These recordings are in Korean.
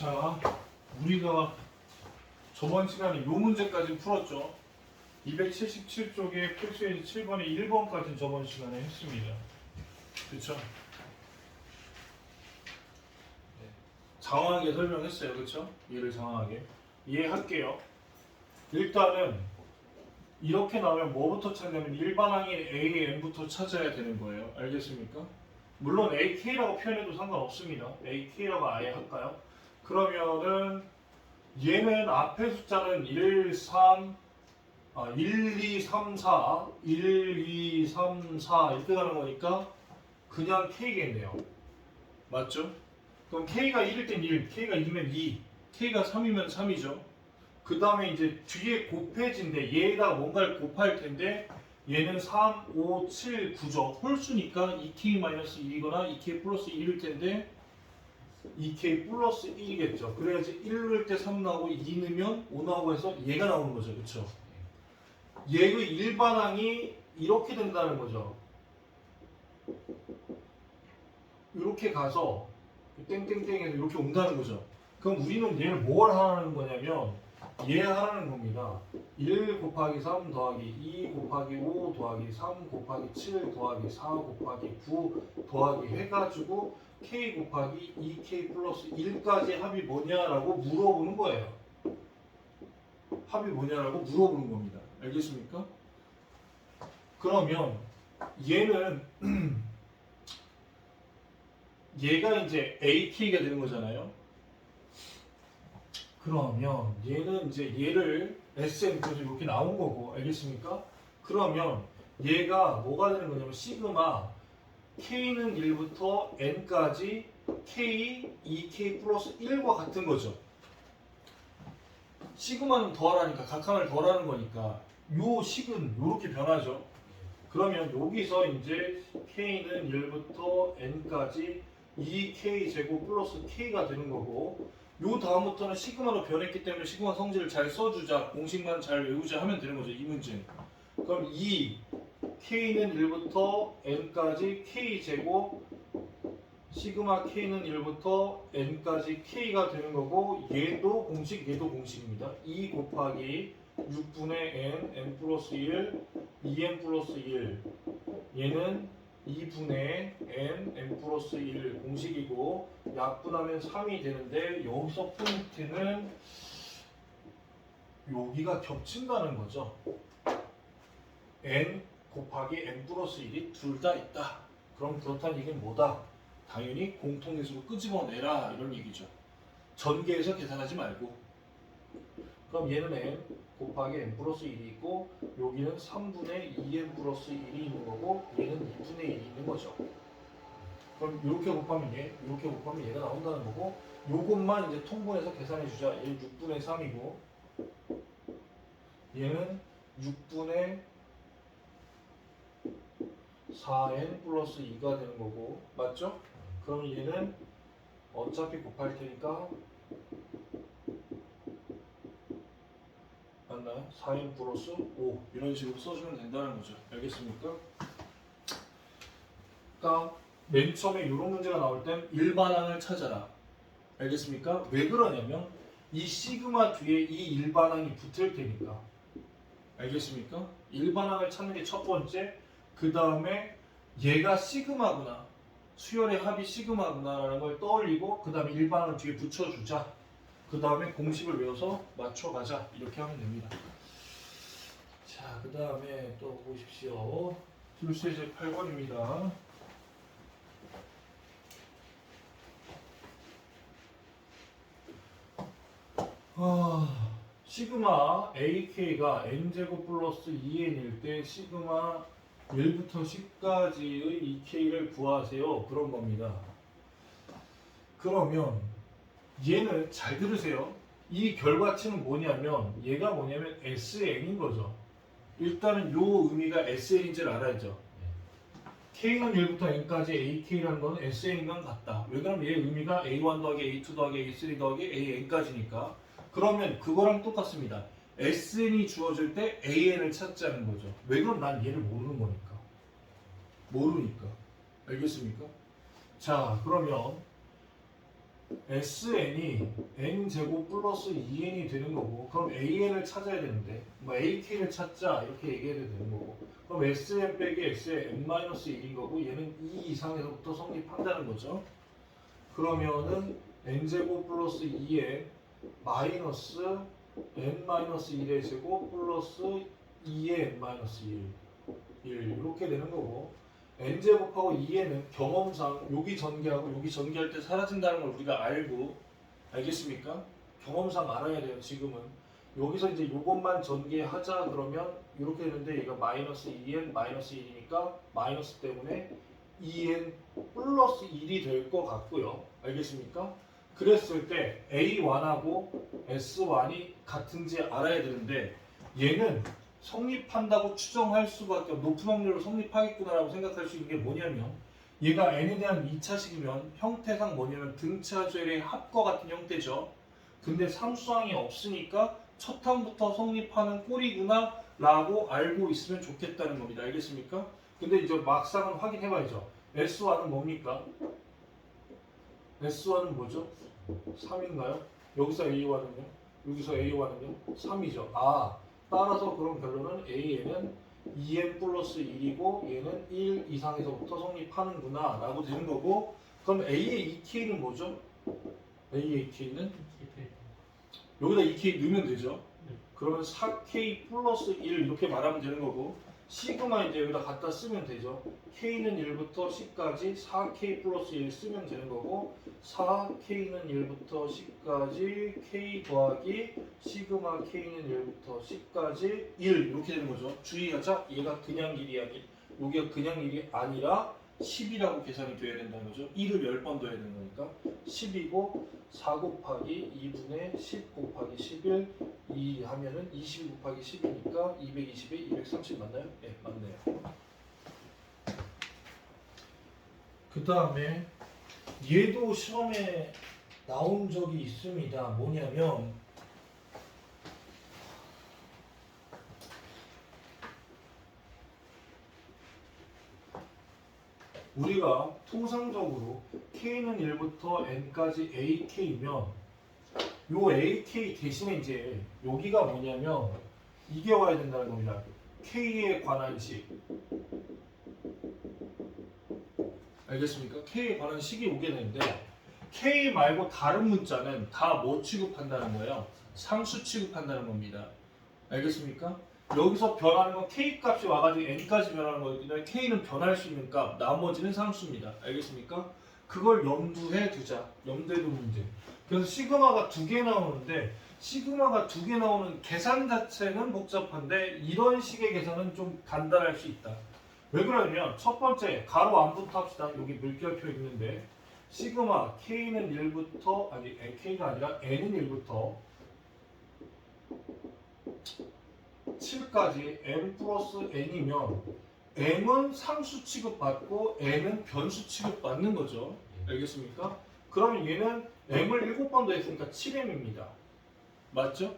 자, 우리가 저번 시간에 이 문제까지 풀었죠. 277쪽에 필수예제 7번에 1번까지는 저번 시간에 했습니다. 그쵸? 네. 장황하게 설명했어요. 그쵸? 이해를 장황하게. 이해할게요. 일단은 이렇게 나오면 뭐부터 찾냐면 일반항인 AN부터 찾아야 되는 거예요. 알겠습니까? 물론 AK라고 표현해도 상관없습니다. AK라고 아예 할까요? 그러면은 얘는 앞에 숫자는 1, 2, 3, 4, 1, 2, 3, 4 이렇게 가는 거니까 그냥 K겠네요. 맞죠? 그럼 K가 1일 땐 1, K가 2면 2, K가 3이면 3이죠. 그 다음에 이제 뒤에 곱해진데 얘에다가 뭔가를 곱할 텐데 얘는 3, 5, 7, 9죠. 홀수니까 2K-1이거나 2K 플러스 1일 텐데 2K 플러스 1이겠죠. 그래야지 1 넣을 때 3 나오고 2 넣으면 5 나오고 해서 얘가 나오는 거죠. 그쵸? 얘의 일반항이 이렇게 된다는 거죠. 이렇게 가서 땡땡땡에서 이렇게 온다는 거죠. 그럼 우리는 얘를 뭘 하라는 거냐면 얘 하라는 겁니다. 1 곱하기 3 더하기 2 곱하기 5 더하기 3 곱하기 7 더하기 4 곱하기 9 더하기 해가지고 K 곱하기 2K 플러스 1까지 합이 뭐냐라고 물어보는 거예요. 합이 뭐냐라고 물어보는 겁니다. 알겠습니까? 그러면 얘는 얘가 이제 AK가 되는 거잖아요. 그러면 얘는 이제 얘를 SN 그래서 이렇게 나온 거고 알겠습니까? 그러면 얘가 뭐가 되는 거냐면 시그마 K는 1부터 N까지 K, 2K 플러스 1과 같은 거죠. 시그마는 더하라니까 각항을 더하라는 거니까 요 식은 이렇게 변하죠. 그러면 여기서 이제 K는 1부터 N까지 2K 제곱 플러스 K가 되는 거고 요 다음부터는 시그마로 변했기 때문에 시그마 성질을 잘 써주자 공식만 잘 외우자 하면 되는 거죠. 이 문제는. 그럼 이 K는 1부터 N까지 K 제곱 시그마 K는 1부터 N까지 K가 되는 거고 얘도 공식 얘도 공식입니다. 2 곱하기 6분의 N, N 플러스 1, 2N 플러스 1 얘는 2분의 N, N 플러스 1 공식이고 약분하면 3이 되는데 여기서 포인트는 여기가 겹친다는 거죠. N 곱하기 N 플러스 1이 둘 다 있다. 그럼 그렇다는 얘기는 뭐다? 당연히 공통계수로 끄집어내라 이런 얘기죠. 전개해서 계산하지 말고. 그럼 얘는 N 곱하기 N 플러스 1이 있고 여기는 3분의 2N 플러스 1이 있는 거고 얘는 2분의 1이 있는 거죠. 그럼 이렇게 곱하면 얘, 이렇게 곱하면 얘가 나온다는 거고 요것만 이제 통분해서 계산해 주자. 얘 6분의 3이고 얘는 6분의 4N 플러스 2가 되는 거고 맞죠? 그럼 얘는 어차피 곱할 테니까 맞나요? 4N 플러스 5 이런 식으로 써주면 된다는 거죠. 알겠습니까? 그러니까 맨 처음에 이런 문제가 나올 땐 일반항을 찾아라. 알겠습니까? 왜 그러냐면 이 시그마 뒤에 이 일반항이 붙을 테니까. 알겠습니까? 일반항을 찾는 게 첫 번째. 그 다음에 얘가 시그마구나. 수열의 합이 시그마구나라는 걸 떠올리고 그 다음에 일반항을 뒤에 붙여주자. 그 다음에 공식을 외워서 맞춰가자. 이렇게 하면 됩니다. 자, 그 다음에 또 보십시오. 필수예제 8번입니다. 시그마 AK가 N제곱 플러스 2N일 때 시그마 1부터 10까지의 EK를 구하세요. 그런 겁니다. 그러면 얘는 잘 들으세요. 이 결과치는 뭐냐면 얘가 뭐냐면 SN인 거죠. 일단은 요 의미가 SN인지를 알아야죠. K는 1부터 N까지 AK라는 건 SN이랑 같다. 왜 그러면 얘 의미가 A1 더하기 A2 더하기 A3 더하기 AN까지니까 그러면 그거랑 똑같습니다. SN이 주어질 때 AN을 찾자는 거죠. 왜 그럼 난 얘를 모르는 거니까. 모르니까. 알겠습니까? 자, 그러면 SN이 n제곱 플러스 2n이 되는 거고 그럼 AN을 찾아야 되는데 뭐 AK를 찾자 이렇게 얘기해도 되는 거고 그럼 SN 빼기 S의 n-1인 거고 얘는 2 이상에서부터 성립한다는 거죠. 그러면은 n제곱 플러스 2n 마이너스 n-1의 제곱 플러스 2의 n-1 이렇게 되는 거고 n제곱하고 2n은 경험상 여기 전개하고 여기 전개할 때 사라진다는 걸 우리가 알겠습니까? 경험상 알아야 돼요. 지금은 여기서 이제 요것만 전개하자 그러면 이렇게 되는데 얘가 마이너스 2n 마이너스 1이니까 마이너스 때문에 2n 플러스 1이 될 것 같고요. 알겠습니까? 그랬을 때 A1하고 S1이 같은지 알아야 되는데 얘는 성립한다고 추정할 수밖에 높은 확률로 성립하겠구나라고 생각할 수 있는 게 뭐냐면 얘가 n에 대한 2차식이면 형태상 뭐냐면 등차절의 합과 같은 형태죠. 근데 상수항이 없으니까 첫 항부터 성립하는 꼴이구나 라고 알고 있으면 좋겠다는 겁니다. 알겠습니까? 근데 이제 막상은 확인해봐야죠. S1은 뭡니까? S1은 뭐죠? 3인가요? 여기서 A1은요? 여기서 A1은요? 3이죠. 따라서 그럼 결론은 AN은 2n 플러스 1이고 얘는 1 이상에서부터 성립하는구나 라고 되는 거고 그럼 A의 EK는 뭐죠? A의 EK는 여기다 EK 넣으면 되죠. 그러면 4K 플러스 1 이렇게 말하면 되는 거고 시그마 이제 여기다 갖다 쓰면 되죠. K는 1부터 10까지 4K 플러스 1 쓰면 되는 거고 4K는 1부터 10까지 K 더하기 시그마 K는 1부터 10까지 1 이렇게 되는 거죠. 주의하자. 얘가 그냥 길이야. 여기가 그냥 길이 아니라 10이라고 계산이 돼야 된다는 거죠. 1을 10번 더해야 되는 거니까 10이고 4 곱하기 2분의 10 곱하기 11 2 하면은 20 곱하기 10이니까 220에 230 맞나요? 네, 맞네요. 그 다음에 얘도 시험에 나온 적이 있습니다. 뭐냐면 우리가 통상적으로 K는 1부터 N까지 AK면 요 AK 대신에 이제 여기가 뭐냐면 이게 와야 된다는 겁니다. K에 관한 식. 알겠습니까? K에 관한 식이 오게 되는데 K 말고 다른 문자는 다 뭐 취급한다는 거예요? 상수 취급한다는 겁니다. 알겠습니까? 여기서 변하는 건 K 값이 와가지고 N까지 변하는 거기 때문에 K는 변할 수 있는 값, 나머지는 상수입니다. 알겠습니까? 그걸 염두해 두자. 염두해 두는 문제. 그래서 시그마가 2개 나오는데 시그마가 2개 나오는 계산 자체는 복잡한데 이런 식의 계산은 좀 간단할 수 있다. 왜 그러냐면 첫 번째 가로 안부터 합시다. 여기 물결표 있는데 시그마 K는 1부터 K가 아니라 N은 1부터 7까지 m 플러스 n이면 m은 상수 취급받고 n은 변수 취급받는 거죠. 알겠습니까? 그러면 얘는 m을 7번 더했으니까 7m입니다. 맞죠?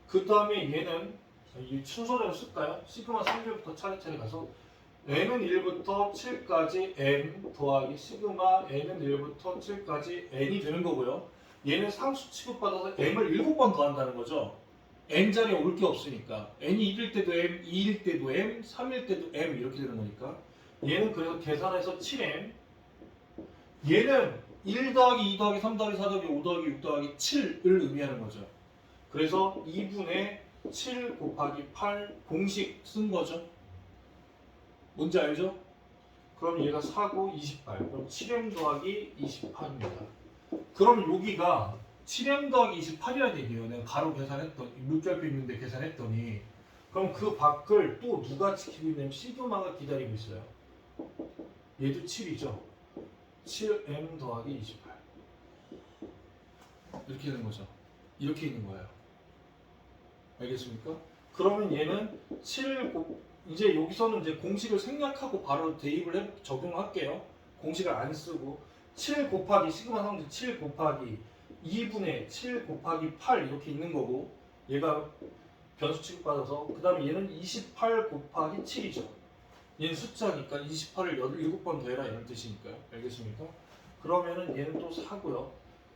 그 다음에 얘는 이 순서대로 쓸까요? 시그마 3개부터 차례차례 가서 n은 1부터 7까지 n 더하기 시그마 n은 1부터 7까지 n이 되는 거고요. 얘는 상수 취급받아서 m을 7번 더한다는 거죠. n자리에 올 게 없으니까 n이 1일 때도 m, 2일 때도 m, 3일 때도 m 이렇게 되는 거니까 얘는 그래서 계산해서 7m 얘는 1 더하기 2 더하기 3 더하기 4 더하기 5 더하기 6 더하기 7을 의미하는 거죠. 그래서 2분의 7 곱하기 8 공식 쓴 거죠. 뭔지 알죠? 그럼 얘가 4고 28 그럼 7m 더하기 28입니다. 그럼 여기가 7m 더하기 28이라는 얘기예요. 내가 가로 계산했더니 물결표 있는데 계산했더니 그럼 그 밖을 또 누가 지키고 있냐면 시그마가 기다리고 있어요. 얘도 7이죠. 7m 더하기 28 이렇게 되는 거죠. 이렇게 있는 거예요. 알겠습니까? 그러면 얘는 7 이제 여기서는 이제 공식을 생략하고 바로 대입을 적용할게요. 공식을 안 쓰고 7 곱하기 시그마 상수 7 곱하기 2분의 7 곱하기 8 이렇게 있는 거고 얘가 변수 취급받아서 그 다음에 얘는 28 곱하기 7이죠. 얘는 숫자니까 28을 7번 더해라 이런 뜻이니까요. 알겠습니까? 그러면은 얘는 또 4고요.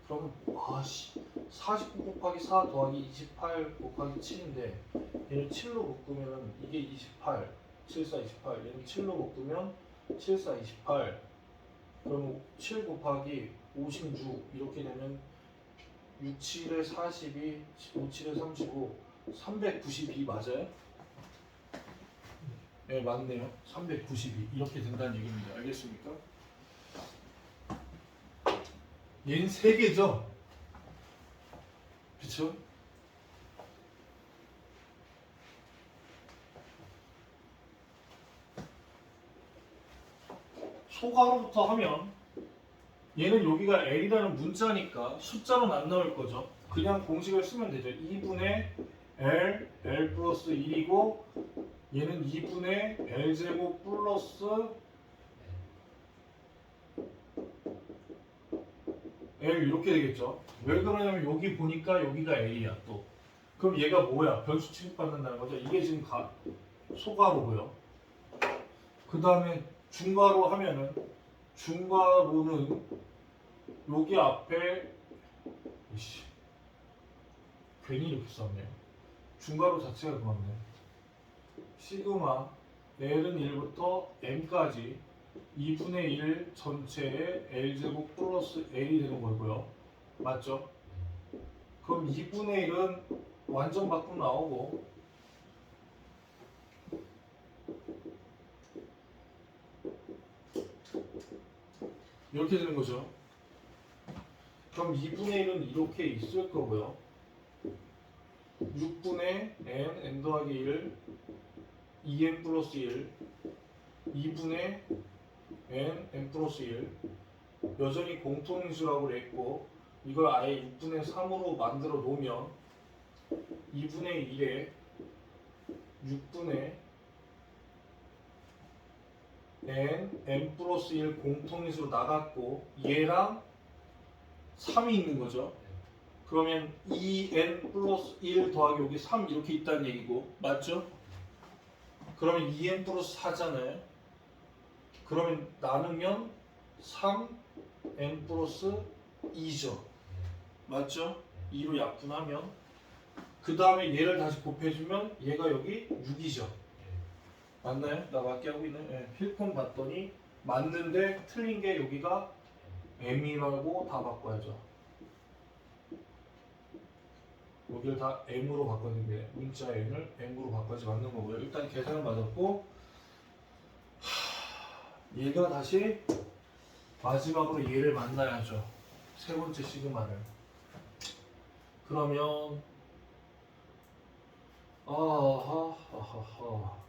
그러면 아씨 49 곱하기 4 더하기 28 곱하기 7인데 얘는 7로 묶으면 이게 28 7, 4, 28 얘는 7로 묶으면 7, 4, 28 그럼 7 곱하기 56 이렇게 되면 6, 7에 42 5, 7에 35 392 맞아요? 네 맞네요 392 이렇게 된다는 얘기입니다 알겠습니까? 얘는 3개죠? 그쵸? 소괄호부터 하면 얘는 여기가 L이라는 문자니까 숫자로는 안 나올 거죠. 그냥 공식을 쓰면 되죠. 2분의 L, L 플러스 1이고 얘는 2분의 L제곱 플러스 L 이렇게 되겠죠. 왜 그러냐면 여기 보니까 여기가 L이야 또. 그럼 얘가 뭐야? 변수 취급받는다는 거죠. 이게 지금 소괄호고요. 그 다음에 중괄호 하면은 중괄호는 여기 앞에 이씨, 괜히 이렇게 썼네요. 중괄호 자체가 그렇네. 시그마 L은 1부터 M까지 2분의 1 전체의 L제곱 플러스 L이 되는 거고요. 맞죠? 그럼 2분의 1은 완전 밖으로 나오고 이렇게 되는 거죠. 그럼 2분의 1은 이렇게 있을 거고요. 6분의 n 더하기 1, 2n 플러스 1, 2분의 n 플러스 1 여전히 공통인수라고 그랬고 이걸 아예 6분의 3으로 만들어 놓으면 2분의 1에 6분의 n 플러스 1 공통인수로 나갔고 얘랑 3이 있는 거죠. 그러면 2n 플러스 1 더하기 여기 3 이렇게 있다는 얘기고 맞죠? 그러면 2n 플러스 4잖아요. 그러면 나누면 3n 플러스 2죠. 맞죠? 2로 약분하면 그 다음에 얘를 다시 곱해주면 얘가 여기 6이죠. 맞나요? 나 맞게 하고 있네. 네. 필폰 봤더니 맞는데 틀린 게 여기가 m이라고 다 바꿔야죠. 여기를 다 m으로 바꿨는데 문자 n을 m으로 바꿔야지 맞는 거고요. 일단 계산은 맞았고 얘가 다시 마지막으로 얘를 만나야죠. 세 번째 시그마를. 그러면 아하하하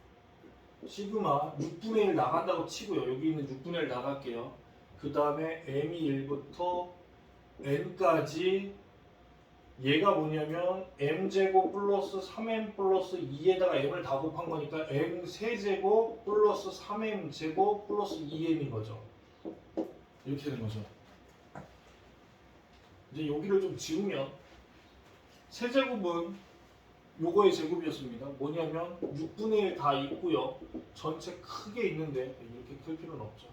시그마 6분의 1 나간다고 치고요. 여기 있는 6분의 1 나갈게요. 그 다음에 m이 1부터 n까지 얘가 뭐냐면 m제곱 플러스 3m 플러스 2에다가 m을 다 곱한 거니까 m 세제곱 플러스 3m제곱 플러스 2m인 거죠. 이렇게 되는 거죠. 이제 여기를 좀 지우면 세제곱은 요거의 제곱이었습니다. 뭐냐면 6분의 1 다 있고요. 전체 크게 있는데 이렇게 클 필요는 없죠.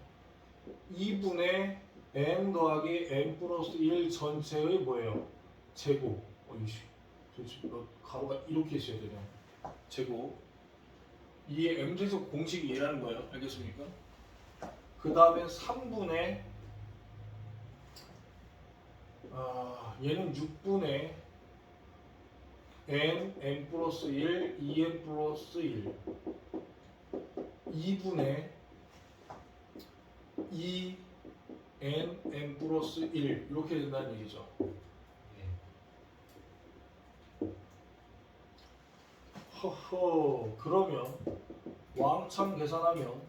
2분의 n 더하기 n 플러스 1 전체의 뭐예요? 제곱. 이씨, 도대체 가로가 이렇게 있어야 되냐? 제곱. 이 m제곱 공식이 얘라는 거예요. 알겠습니까? 그 다음에 3분의 얘는 6분의 n 플러스 1, 2n 플러스 1 2분의 2n 플러스 1 이렇게 된다는 얘기죠. 허허 그러면 왕창 계산하면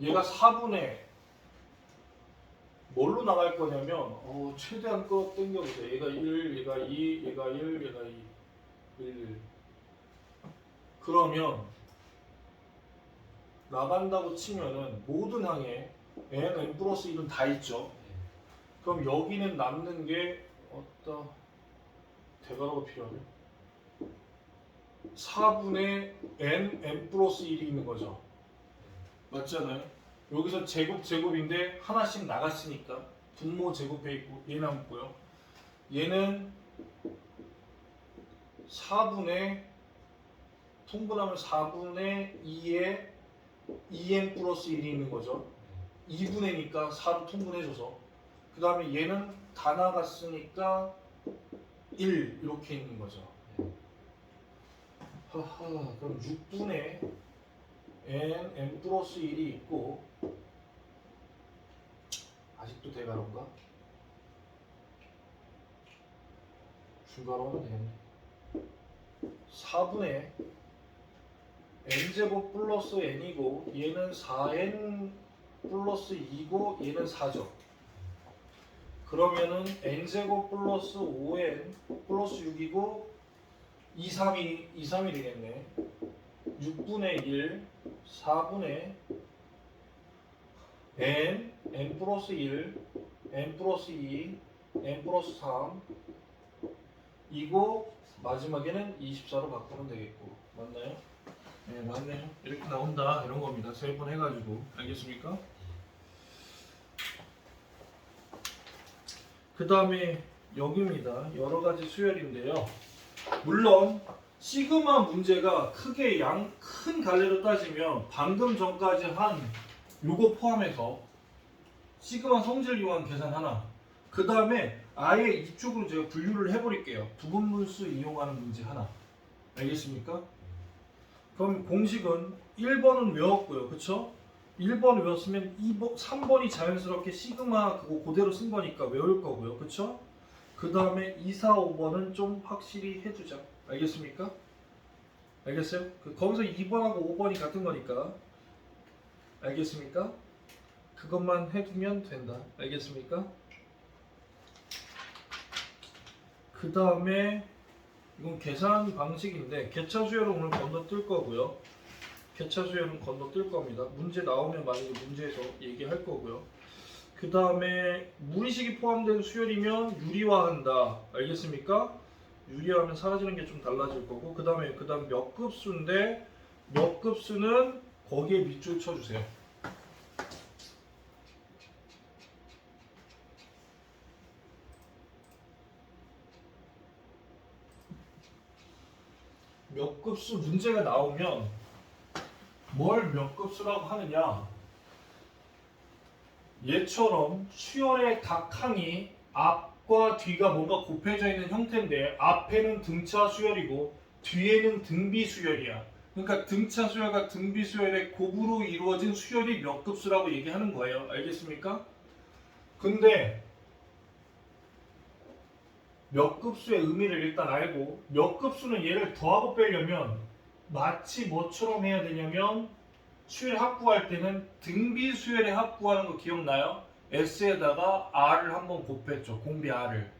얘가 4분의 뭘로 나갈 거냐면 최대한 끌어당겨보세요. 얘가 1, 얘가 2, 얘가 1, 얘가 2 1 그러면 나간다고 치면은 모든 항에 n 플러스 1은 다 있죠. 그럼 여기는 남는 게 어따 대괄호가 필요하네. 4분의 n 플러스 1이 있는 거죠. 맞잖아요. 여기서 제곱인데 하나씩 나갔으니까 분모 제곱해 있고 얘 남고요. 얘는 4분의 통분하면 4분의 2에 2n 플러스 1이 있는 거죠. 2분의니까 4로 통분해줘서 그 다음에 얘는 다 나갔으니까 1 이렇게 있는 거죠. 하하, 그럼 6분의 n 플러스 1이 있고 아직도 대괄호인가? 중괄호 하면 되겠네. 4분의 n제곱 플러스 n이고 얘는 4n 플러스 2고 얘는 4죠. 그러면은 n제곱 플러스 5n 플러스 6이고 2, 3이 되겠네. 6분의 1, 4분의 n 플러스 1, n 플러스 2, n 플러스 3 이고 마지막에는 24로 바꾸면 되겠고 맞나요? 네 맞네요. 이렇게 나온다 이런 겁니다. 3번 해가지고 알겠습니까? 그 다음에 여기입니다. 여러 가지 수열인데요. 물론 시그마 문제가 크게 큰 갈래로 따지면 방금 전까지 한 요거 포함해서 시그마 성질 이용한 계산 하나, 그 다음에 아예 이쪽으로 제가 분류를 해버릴게요. 부분분수 이용하는 문제 하나. 알겠습니까? 그럼 공식은 1번은 외웠고요. 그쵸? 1번 외웠으면 2번, 3번이 자연스럽게 시그마 그거 그대로 쓴 거니까 외울 거고요. 그쵸? 그 다음에 2, 4, 5번은 좀 확실히 해두자. 알겠습니까? 알겠어요? 거기서 2번하고 5번이 같은 거니까. 알겠습니까? 그것만 해두면 된다. 알겠습니까? 그 다음에 이건 계산 방식인데 개차 수열은 오늘 건너뛸 거고요. 개차 수열은 건너뛸 겁니다. 문제 나오면 만약에 문제에서 얘기할 거고요. 그 다음에 무리식이 포함된 수열이면 유리화한다. 알겠습니까? 유리화하면 사라지는 게 좀 달라질 거고 그 다음 몇 급수인데 몇 급수는 거기에 밑줄 쳐주세요. 몇 급수 문제가 나오면 뭘 몇 급수라고 하느냐, 얘처럼 수열의 각 항이 앞과 뒤가 뭔가 곱해져 있는 형태인데 앞에는 등차 수열이고 뒤에는 등비 수열이야. 그러니까 등차 수열과 등비 수열의 곱으로 이루어진 수열이 몇 급수라고 얘기하는 거예요. 알겠습니까? 근데 몇 급수의 의미를 일단 알고 몇 급수는 얘를 더하고 빼려면 마치 뭐처럼 해야 되냐면 수열 합구할 때는 등비 수열의 합구하는 거 기억나요? S에다가 R을 한번 곱했죠. 공비 R을.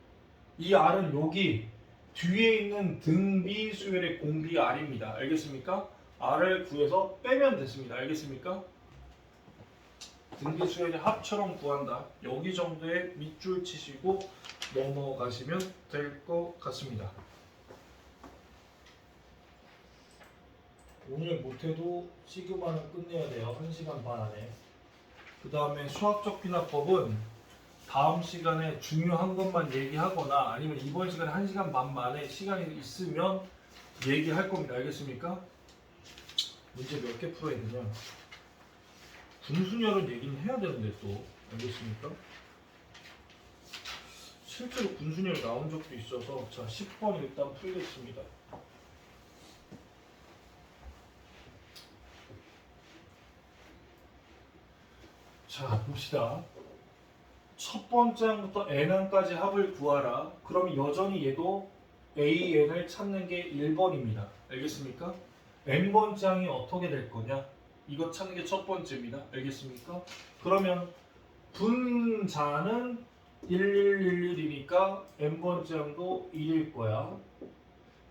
이 R은 여기 뒤에 있는 등비 수열의 공비 R입니다. 알겠습니까? R을 구해서 빼면 됐습니다. 알겠습니까? 등비 수열의 합처럼 구한다. 여기 정도의 밑줄 치시고 넘어가시면 될 것 같습니다. 오늘 못해도 시그마는 끝내야 돼요. 1시간 반 안에. 그 다음에 수학적 비납법은 다음 시간에 중요한 것만 얘기하거나 아니면 이번 시간에 1시간 반 만에 시간이 있으면 얘기할 겁니다. 알겠습니까? 문제 몇 개 풀어야 되냐? 분수열은 얘기는 해야 되는데 또 알겠습니까? 실제로 분수열 나온 적도 있어서 자 10번 일단 풀겠습니다. 자 봅시다. 첫 번째 항부터 n항까지 합을 구하라. 그럼 여전히 얘도 an을 찾는 게 1번입니다. 알겠습니까? n번째 항이 어떻게 될 거냐? 이거 찾는 게 첫 번째입니다. 알겠습니까? 그러면 분자는 1111이니까 n번째 항도 1일 거야.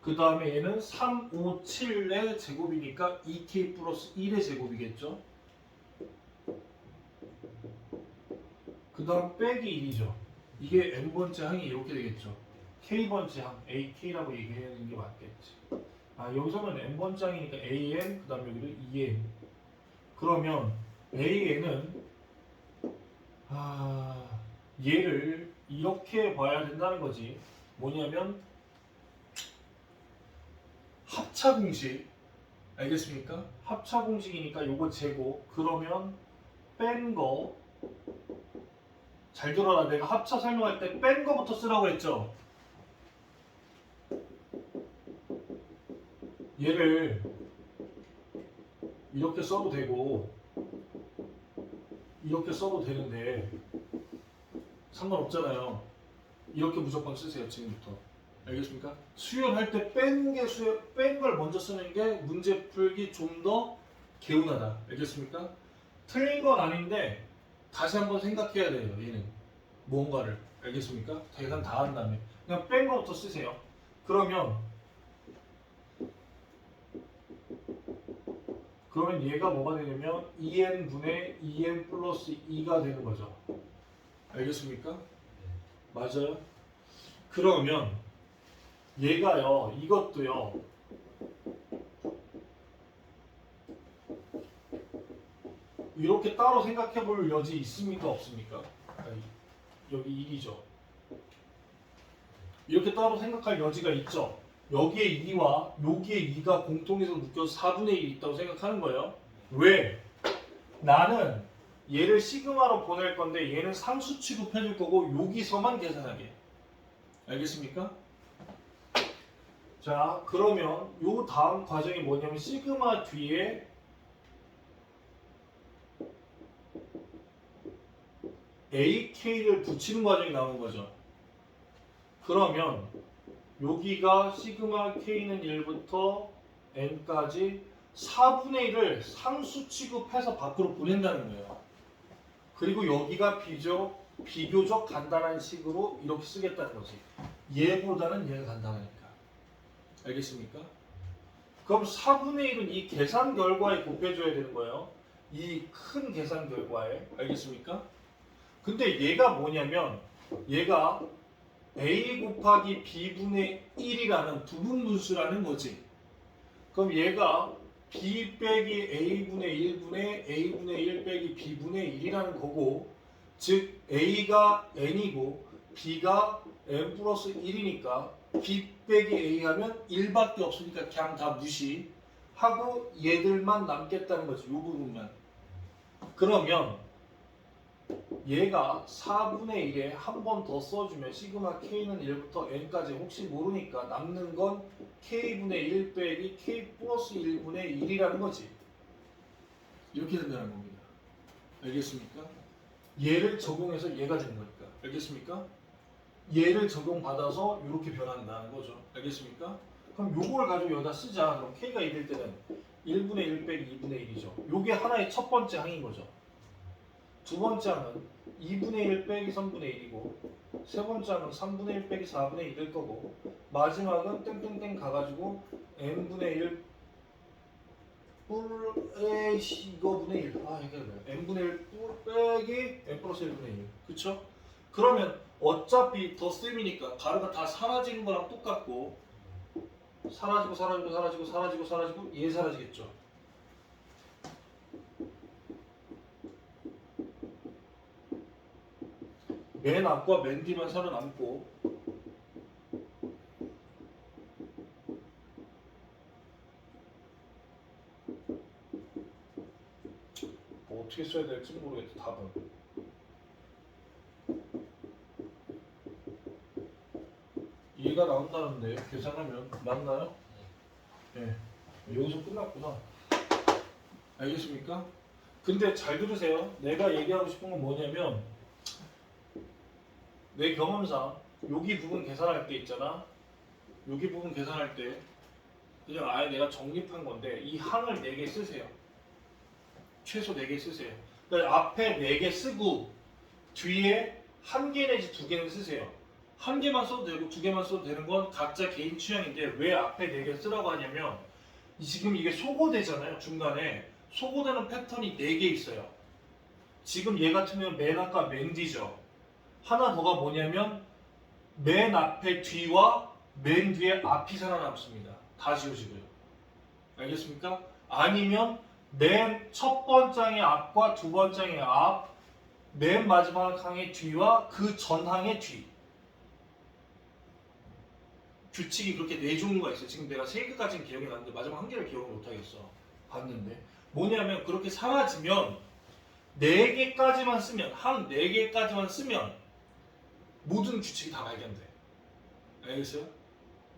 그 다음에 얘는 357의 제곱이니까 2k 플러스 1의 제곱이겠죠. 그 다음 빼기 1이죠. 이게 n번째 항이 이렇게 되겠죠. k번째 항, ak라고 얘기하는 게 맞겠지. 아 여기서는 n번째 항이니까 an, 그 다음 여기도 2n. 그러면 A에는 얘를 이렇게 봐야 된다는 거지. 뭐냐면 합차 공식. 알겠습니까? 합차 공식이니까 요거 제곱. 그러면 뺀 거. 잘 들어라. 내가 합차 설명할 때 뺀 거부터 쓰라고 했죠. 얘를 이렇게 써도 되고 이렇게 써도 되는데 상관없잖아요. 이렇게 무조건 쓰세요. 지금부터. 알겠습니까? 수열할 때 뺀 걸 먼저 쓰는 게 문제 풀기 좀 더 개운하다. 알겠습니까? 틀린 건 아닌데 다시 한번 생각해야 돼요. 얘는 뭔가를. 알겠습니까? 계산 다 한 다음에 그냥 뺀 거부터 쓰세요. 그러면 얘가 뭐가 되냐면 2n분의 2n 플러스 2가 되는 거죠. 알겠습니까? 맞아요? 그러면 얘가요, 이것도요, 이렇게 따로 생각해 볼 여지 있습니까? 없습니까? 여기 1이죠. 이렇게 따로 생각할 여지가 있죠. 여기에 2와 여기에 2가 공통해서 묶여서 4분의 1이 있다고 생각하는 거예요. 왜? 나는 얘를 시그마로 보낼 건데 얘는 상수 취급해 줄 거고 여기서만 계산하게. 알겠습니까? 자, 그러면 요 다음 과정이 뭐냐면 시그마 뒤에 AK를 붙이는 과정이 나오는 거죠. 그러면 여기가 시그마 K는 1부터 N까지 4분의 1을 상수 취급해서 밖으로 보낸다는 거예요. 그리고 여기가 비교적 간단한 식으로 이렇게 쓰겠다는 거지. 얘보다는 얘가 간단하니까. 알겠습니까? 그럼 4분의 1은 이 계산 결과에 곱해줘야 되는 거예요. 이 큰 계산 결과에. 알겠습니까? 근데 얘가 뭐냐면 얘가 A 곱하기 B분의 1이라는 부분분수라는 거지. 그럼 얘가 B 빼기 A분의 1분의 A분의 1 빼기 B분의 1이라는 거고, 즉 A가 N이고 B가 N 플러스 1이니까 B 빼기 A 하면 1밖에 없으니까 그냥 다 무시하고 얘들만 남겠다는 거지. 이 부분만. 그러면 얘가 4분의 1에 한 번 더 써주면 시그마 K는 1부터 N까지 혹시 모르니까 남는 건 K분의 1 빼기 K 플러스 1분의 1이라는 거지. 이렇게 된다는 겁니다. 알겠습니까? 얘를 적용해서 얘가 되는 거니까. 알겠습니까? 얘를 적용받아서 이렇게 변한다는 거죠. 알겠습니까? 그럼 요걸 가지고 여기다 쓰자. 그럼 K가 1일 때는 1분의 1 빼기 2분의 1이죠. 요게 하나의 첫 번째 항인 거죠. 두 번째 항은 2분의 1 빼기 3분의 1이고, 세 번째 항은 3분의 1 빼기 4분의 1일 거고, 마지막은 땡땡땡 가가지고 n분의 1 이거분의 1. 이게 뭐야? n분의 1 빼기 n 플러스 1분의 1. 그쵸? 그러면 어차피 덧셈이니까 가루가 다 사라지는 거랑 똑같고, 사라지고 얘 사라지겠죠. 맨 앞과 맨 뒤만 살아남고, 뭐 어떻게 써야 될지 모르겠다. 답은 얘가 나온다는데 계산하면 맞나요? 네. 여기서 끝났구나. 알겠습니까? 근데 잘 들으세요. 내가 얘기하고 싶은 건 뭐냐면, 내 경험상 여기 부분 계산할 때 있잖아. 여기 부분 계산할 때 그냥 아예 내가 정립한 건데 이 항을 4개 쓰세요. 최소 4개 쓰세요. 그러니까 앞에 4개 쓰고 뒤에 1개 내지 2개는 쓰세요. 1개만 써도 되고 2개만 써도 되는 건 각자 개인 취향인데, 왜 앞에 4개 쓰라고 하냐면 지금 이게 소거되잖아요. 중간에 소거되는 패턴이 4개 있어요. 지금 얘 같으면 맨 앞과 맨 뒤죠. 하나 더가 뭐냐면 맨 앞에 뒤와 맨 뒤에 앞이 살아남습니다. 다 지워지고요. 알겠습니까? 아니면 맨 첫 번장의 앞과 두 번장의 앞, 맨 마지막 항의 뒤와 그 전항의 뒤. 규칙이 그렇게 네 종류가 있어요. 지금 내가 세 개까지는 기억이 나는데 마지막 한 개를 기억을 못하겠어. 봤는데 뭐냐면 그렇게 사라지면 네 개까지만 쓰면 한 네 개까지만 쓰면 모든 규칙이 다 발견돼. 알겠어요?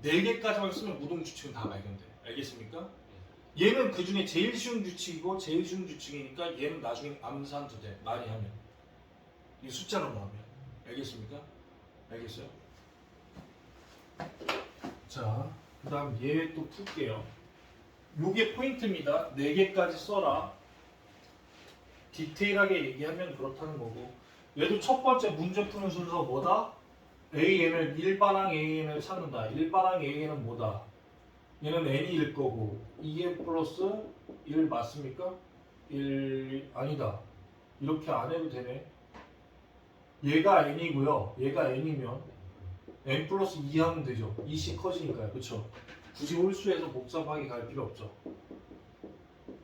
네 개까지만 쓰면 모든 규칙은 다 발견돼. 알겠습니까? 얘는 그 중에 제일 쉬운 규칙이고 제일 쉬운 규칙이니까 얘는 나중에 암산도 돼. 많이 하면. 이 숫자로 나오면. 알겠습니까? 알겠어요? 자, 그 다음 얘 또 풀게요. 요게 포인트입니다. 4개까지 써라. 디테일하게 얘기하면 그렇다는 거고. 얘도 첫 번째 문제 푸는 순서 뭐다? AN을 일반항 AN을 찾는다. 일반항 AN은 뭐다? 얘는 n일 거고 2n 플러스 1 맞습니까? 1 아니다. 이렇게 안 해도 되네. 얘가 n이고요. 얘가 n이면 n 플러스 2 하면 되죠. 2씩 커지니까요. 그쵸? 굳이 홀수해서 복잡하게 갈 필요 없죠.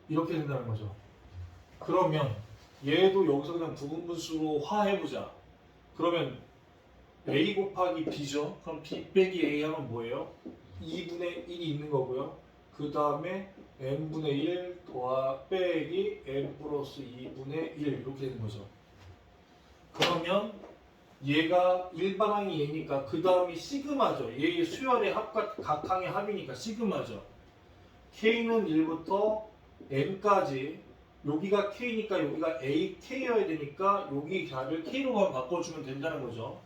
이렇게 된다는 거죠. 그러면 얘도 여기서 그냥 부분분수로 화해보자. 그러면 a 곱하기 b죠. 그럼 b 빼기 a 하면 뭐예요? 2분의 1이 있는 거고요. 그 다음에 n분의 1 빼기 n 플러스 2분의 1 이렇게 되는 거죠. 그러면 얘가 일반항이 얘니까 그 다음이 시그마죠. 얘의 수열의 합과 각 항의 합이니까 시그마죠. k는 1부터 n까지 여기가 k니까 여기가 a, k여야 되니까 여기 값을 k로만 바꿔주면 된다는 거죠.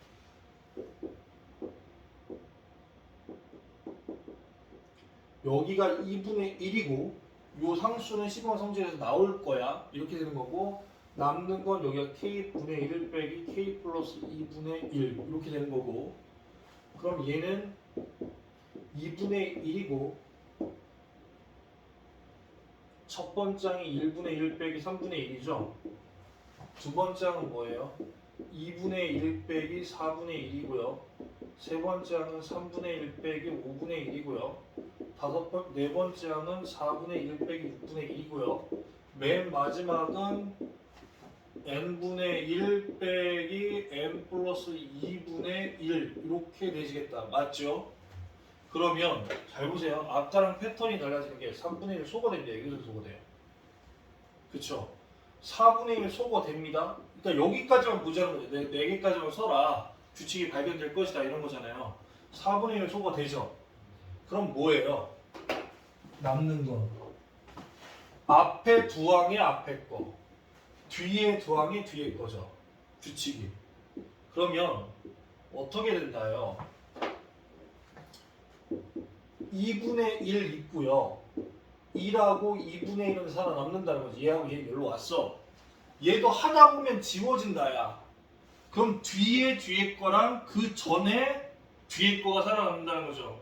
여기가 2분의 1이고 요 상수는 시그마 성질에서 나올 거야. 이렇게 되는 거고 남는 건 여기가 k분의 1 빼기 k 플러스 2분의 1 이렇게 되는 거고 그럼 얘는 2분의 1이고 첫 번장이 1분의 1 빼기 3분의 1이죠. 두 번장은 뭐예요? 2분의 1 빼기 4분의 1이고요. 세 번째는 3분의 1 빼기 5분의 1이고요. 네 번째는 4분의 1 빼기 6분의 1이고요. 맨 마지막은 n분의 1 빼기 n 플러스 2분의 1 이렇게 되시겠다. 맞죠? 그러면 잘 보세요. 아까랑 패턴이 달라지는 게 3분의 1 소거됩니다. 여기서 소거돼요. 그쵸? 4분의 1 소거됩니다. 그러니까 여기까지만 보자는 거죠. 4개까지만 써라. 규칙이 발견될 것이다. 이런 거잖아요. 4분의 1 소거되죠? 그럼 뭐예요? 남는 건 앞에 두 항이 앞에 거 뒤에 두 항이 뒤에 거죠. 규칙이. 그러면 어떻게 된다요? 2분의 1 있고요. 1하고 2분의 1은 살아남는다는 거지. 얘하고 얘 여기로 왔어. 얘도 하다 보면 지워진다야. 그럼 뒤에 거랑 그 전에 뒤에 거가 살아남는다는 거죠.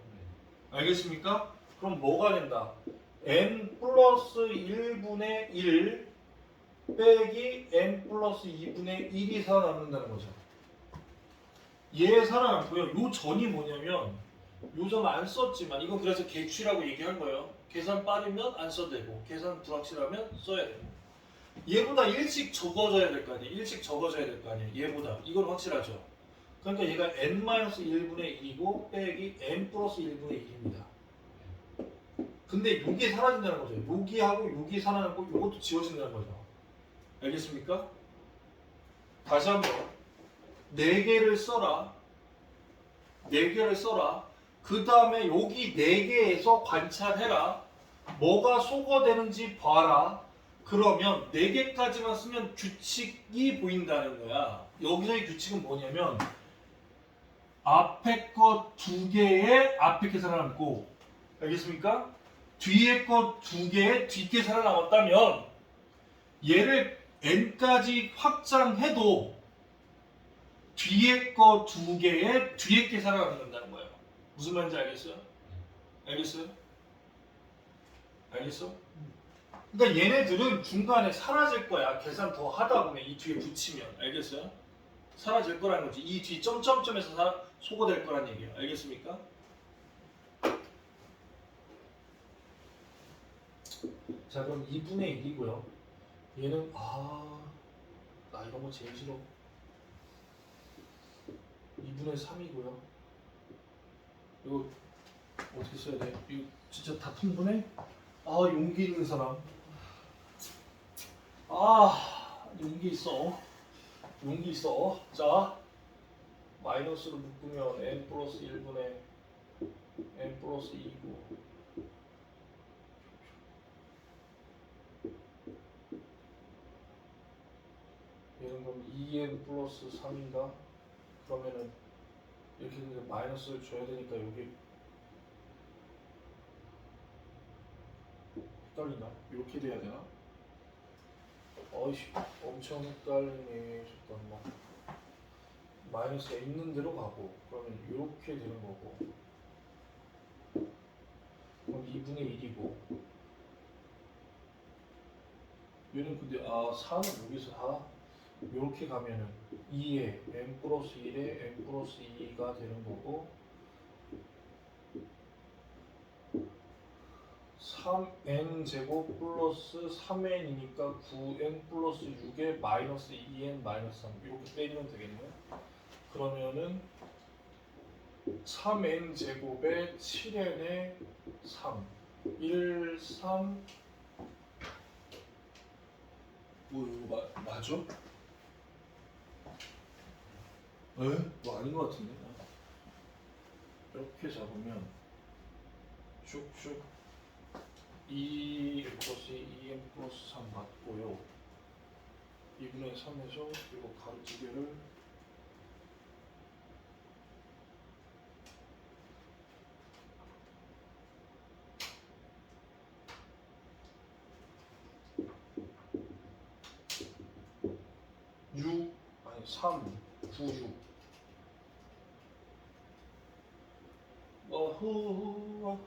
알겠습니까? 그럼 뭐가 된다? n 플러스 1분의 1 빼기 n 플러스 2분의 1이 살아남는다는 거죠. 얘 살아남고요. 요 전이 뭐냐면 요 전 안 썼지만 이건 그래서 개취라고 얘기한 거예요. 계산 빠르면 안 써도 되고 계산 불확실하면 써야 되고 얘보다 일찍 적어져야 될 거 아니에요. 일찍 적어져야 될 거 아니에요. 얘보다. 이건 확실하죠. 그러니까 얘가 n-1분의 1이고 빼기 n 플러스 1분의 1입니다. 근데 이게 사라진다는 거죠. 여기하고 여기 살아남고 이것도 지워진다는 거죠. 알겠습니까? 다시 한번 4개를 써라. 4개를 써라. 그 다음에 여기 4개에서 관찰해라. 뭐가 소거되는지 봐라. 그러면 4개까지만 쓰면 규칙이 보인다는 거야. 여기서의 규칙은 뭐냐면 앞에 거 2개에 앞에 게 살아남고 알겠습니까? 뒤에 거 2개에 뒤게 살아남았다면 얘를 n까지 확장해도 뒤에 거 2개에 뒤에 게 살아남는다는 거예요. 무슨 말인지 알겠어요? 알겠어요? 알겠어? 그러니까 얘네들은 중간에 사라질 거야. 계산 더 하다 보면 이 뒤에 붙이면. 알겠어요? 사라질 거라는 거지. 이 뒤 점점점에서 소거될 거란 얘기예요. 알겠습니까? 자 그럼 2분의 1이고요. 얘는 나 이런 거 제일 싫어. 2분의 3이고요. 이거 어떻게 써야 돼? 이거 진짜 다 통분해? 용기 있는 사람. 용기 있어. 용기 있어. 자, 마이너스로 묶으면 n 플러스 1분의 n 플러스 2고 얘는 그럼 2n 플러스 3인가? 그러면은 이렇게 되는데 마이너스를 줘야 되니까 여기 헷갈리나? 이렇게 돼야 되나? 어이씨 엄청 헷갈리네. 잠깐만. 마이너스가 있는 대로 가고 그러면 이렇게 되는 거고 그럼 2분의 1이고 얘는 근데 4는 여기서 다 이렇게 가면은 2에 n 플러스 1에 n 플러스 2가 되는 거고 3n 제곱 플러스 3n이니까 9n 플러스 6에 마이너스 2n 마이너스 3 이렇게 빼면 되겠네요. 그러면은 3n 제곱에 7n에 3 1, 3 이거 맞아? 뭐 아닌 것 같은데. 이렇게 잡으면 쭉쭉 2 플러스 2n 플러스 3 맞고요. 2분의 3에서 이거 가로지게를 육 아니 3 9 6 와후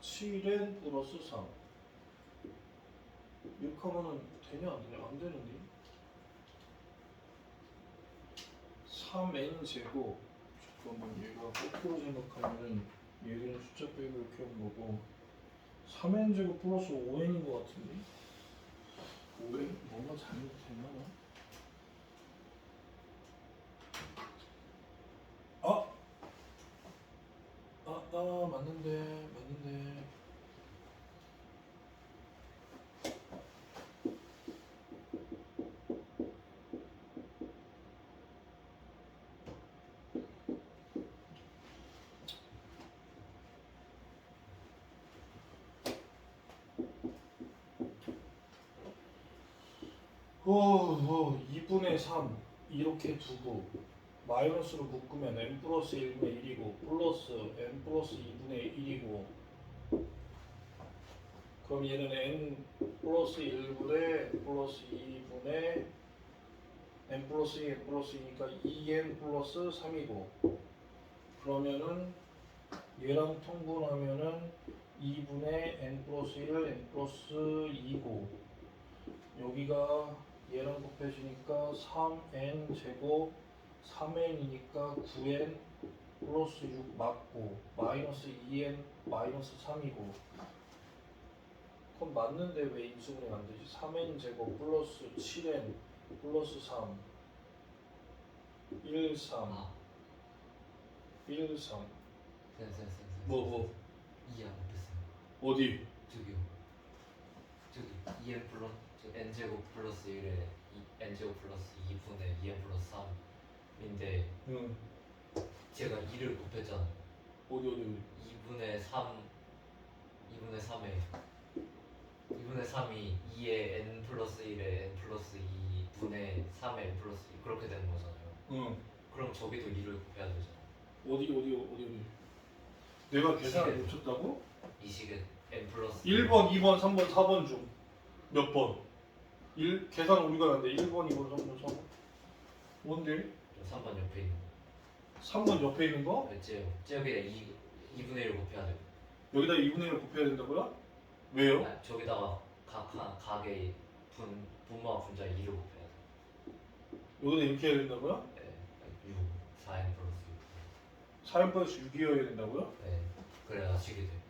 7n 플러스 3 이렇게 하면은 되냐 안 되냐? 안 되는데 3n 제곱 잠깐만 얘가 거꾸로 생각하면은 얘들은 숫자 빼고 이렇게 하는 거고 3n 제곱 플러스 5n인 것 같은데 5n? 뭔가 잘못했나? 맞는데 오, 2분의 3 이렇게 두고 마이너스로 묶으면 n 플러스 1분의 1이고 플러스 n 플러스 2분의 1이고 그럼 얘는 n 플러스 1분의 n 플러스 2분의 n 플러스 2 n 플러스 2니까 2n 플러스 3이고 그러면은 얘랑 통분하면은 2분의 n 플러스 1 n 플러스 2고 여기가 얘랑 곱해지니까 3n 제곱 3n이니까 9n 플러스 6 맞고 마이너스 2n 마이너스 3이고 그럼 맞는데 왜 인수분해 안 되지? 3n 제곱 플러스 7n 플러스 3 1 3 1 3 뭐 이해 안 됐어요. 어디? 저기요. 저기 2n 플러스 n 제곱 플러스 1에 n 제곱 플러스 2분의 2n 플러스 3인데 응 제가 2를 곱했잖아요. 어디 2분의 3 2분의 3에 2분의 3이 2에 n 플러스 1에 n 플러스 2분의 3에 n 플러스 2 그렇게 되는 거잖아요. 응 그럼 저기도 2를 곱해야 되잖아요. 어디 내가 계산을 놓쳤다고? 이 식에 n 플러스 1번, 2번, 3번, 4번 중 몇 번? 계산 우리가 하는데 1번, 2번, 3번, 4번 뭔데? 3번 옆에 있는 3번 옆에 있는 거? 거. 저기에 2분의 1을 곱해야 돼요. 여기다 2분의 1을 곱해야 된다고요? 왜요? 저기다가 각의 분모와 분자에 2를 곱해야 돼요. 여기다 이렇게 해야 된다고요? 네, 6, 4n 플러스 6. 4n 플러스 6이어야 된다고요? 네, 그래야 식이 돼요.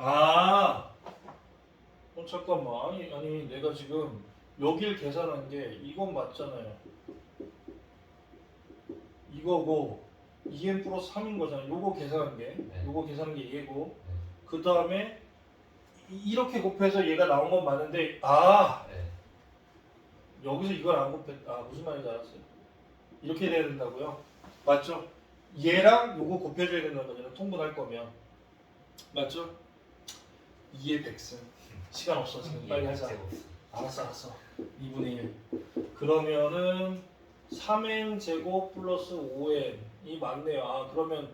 아, 잠깐만. 아니 내가 지금 여길 계산한 게 이건 맞잖아요. 이거고 2n 플러스 3인 거잖아. 요거 계산한 게, 네. 요거 계산한 게 얘고. 네. 그 다음에 이렇게 곱해서 얘가 나온 건 맞는데, 네. 여기서 이걸 안 곱했. 무슨 말인지 알았어요. 이렇게 돼야 된다고요? 맞죠? 얘랑 요거 곱해줘야 된다는 거잖아요. 통분할 거면. 맞죠? 2의 100승. 시간 없어 지금. 빨리 하자. 알았어. 2분의 1. 그러면은 3n 제곱 플러스 5n이 맞네요. 그러면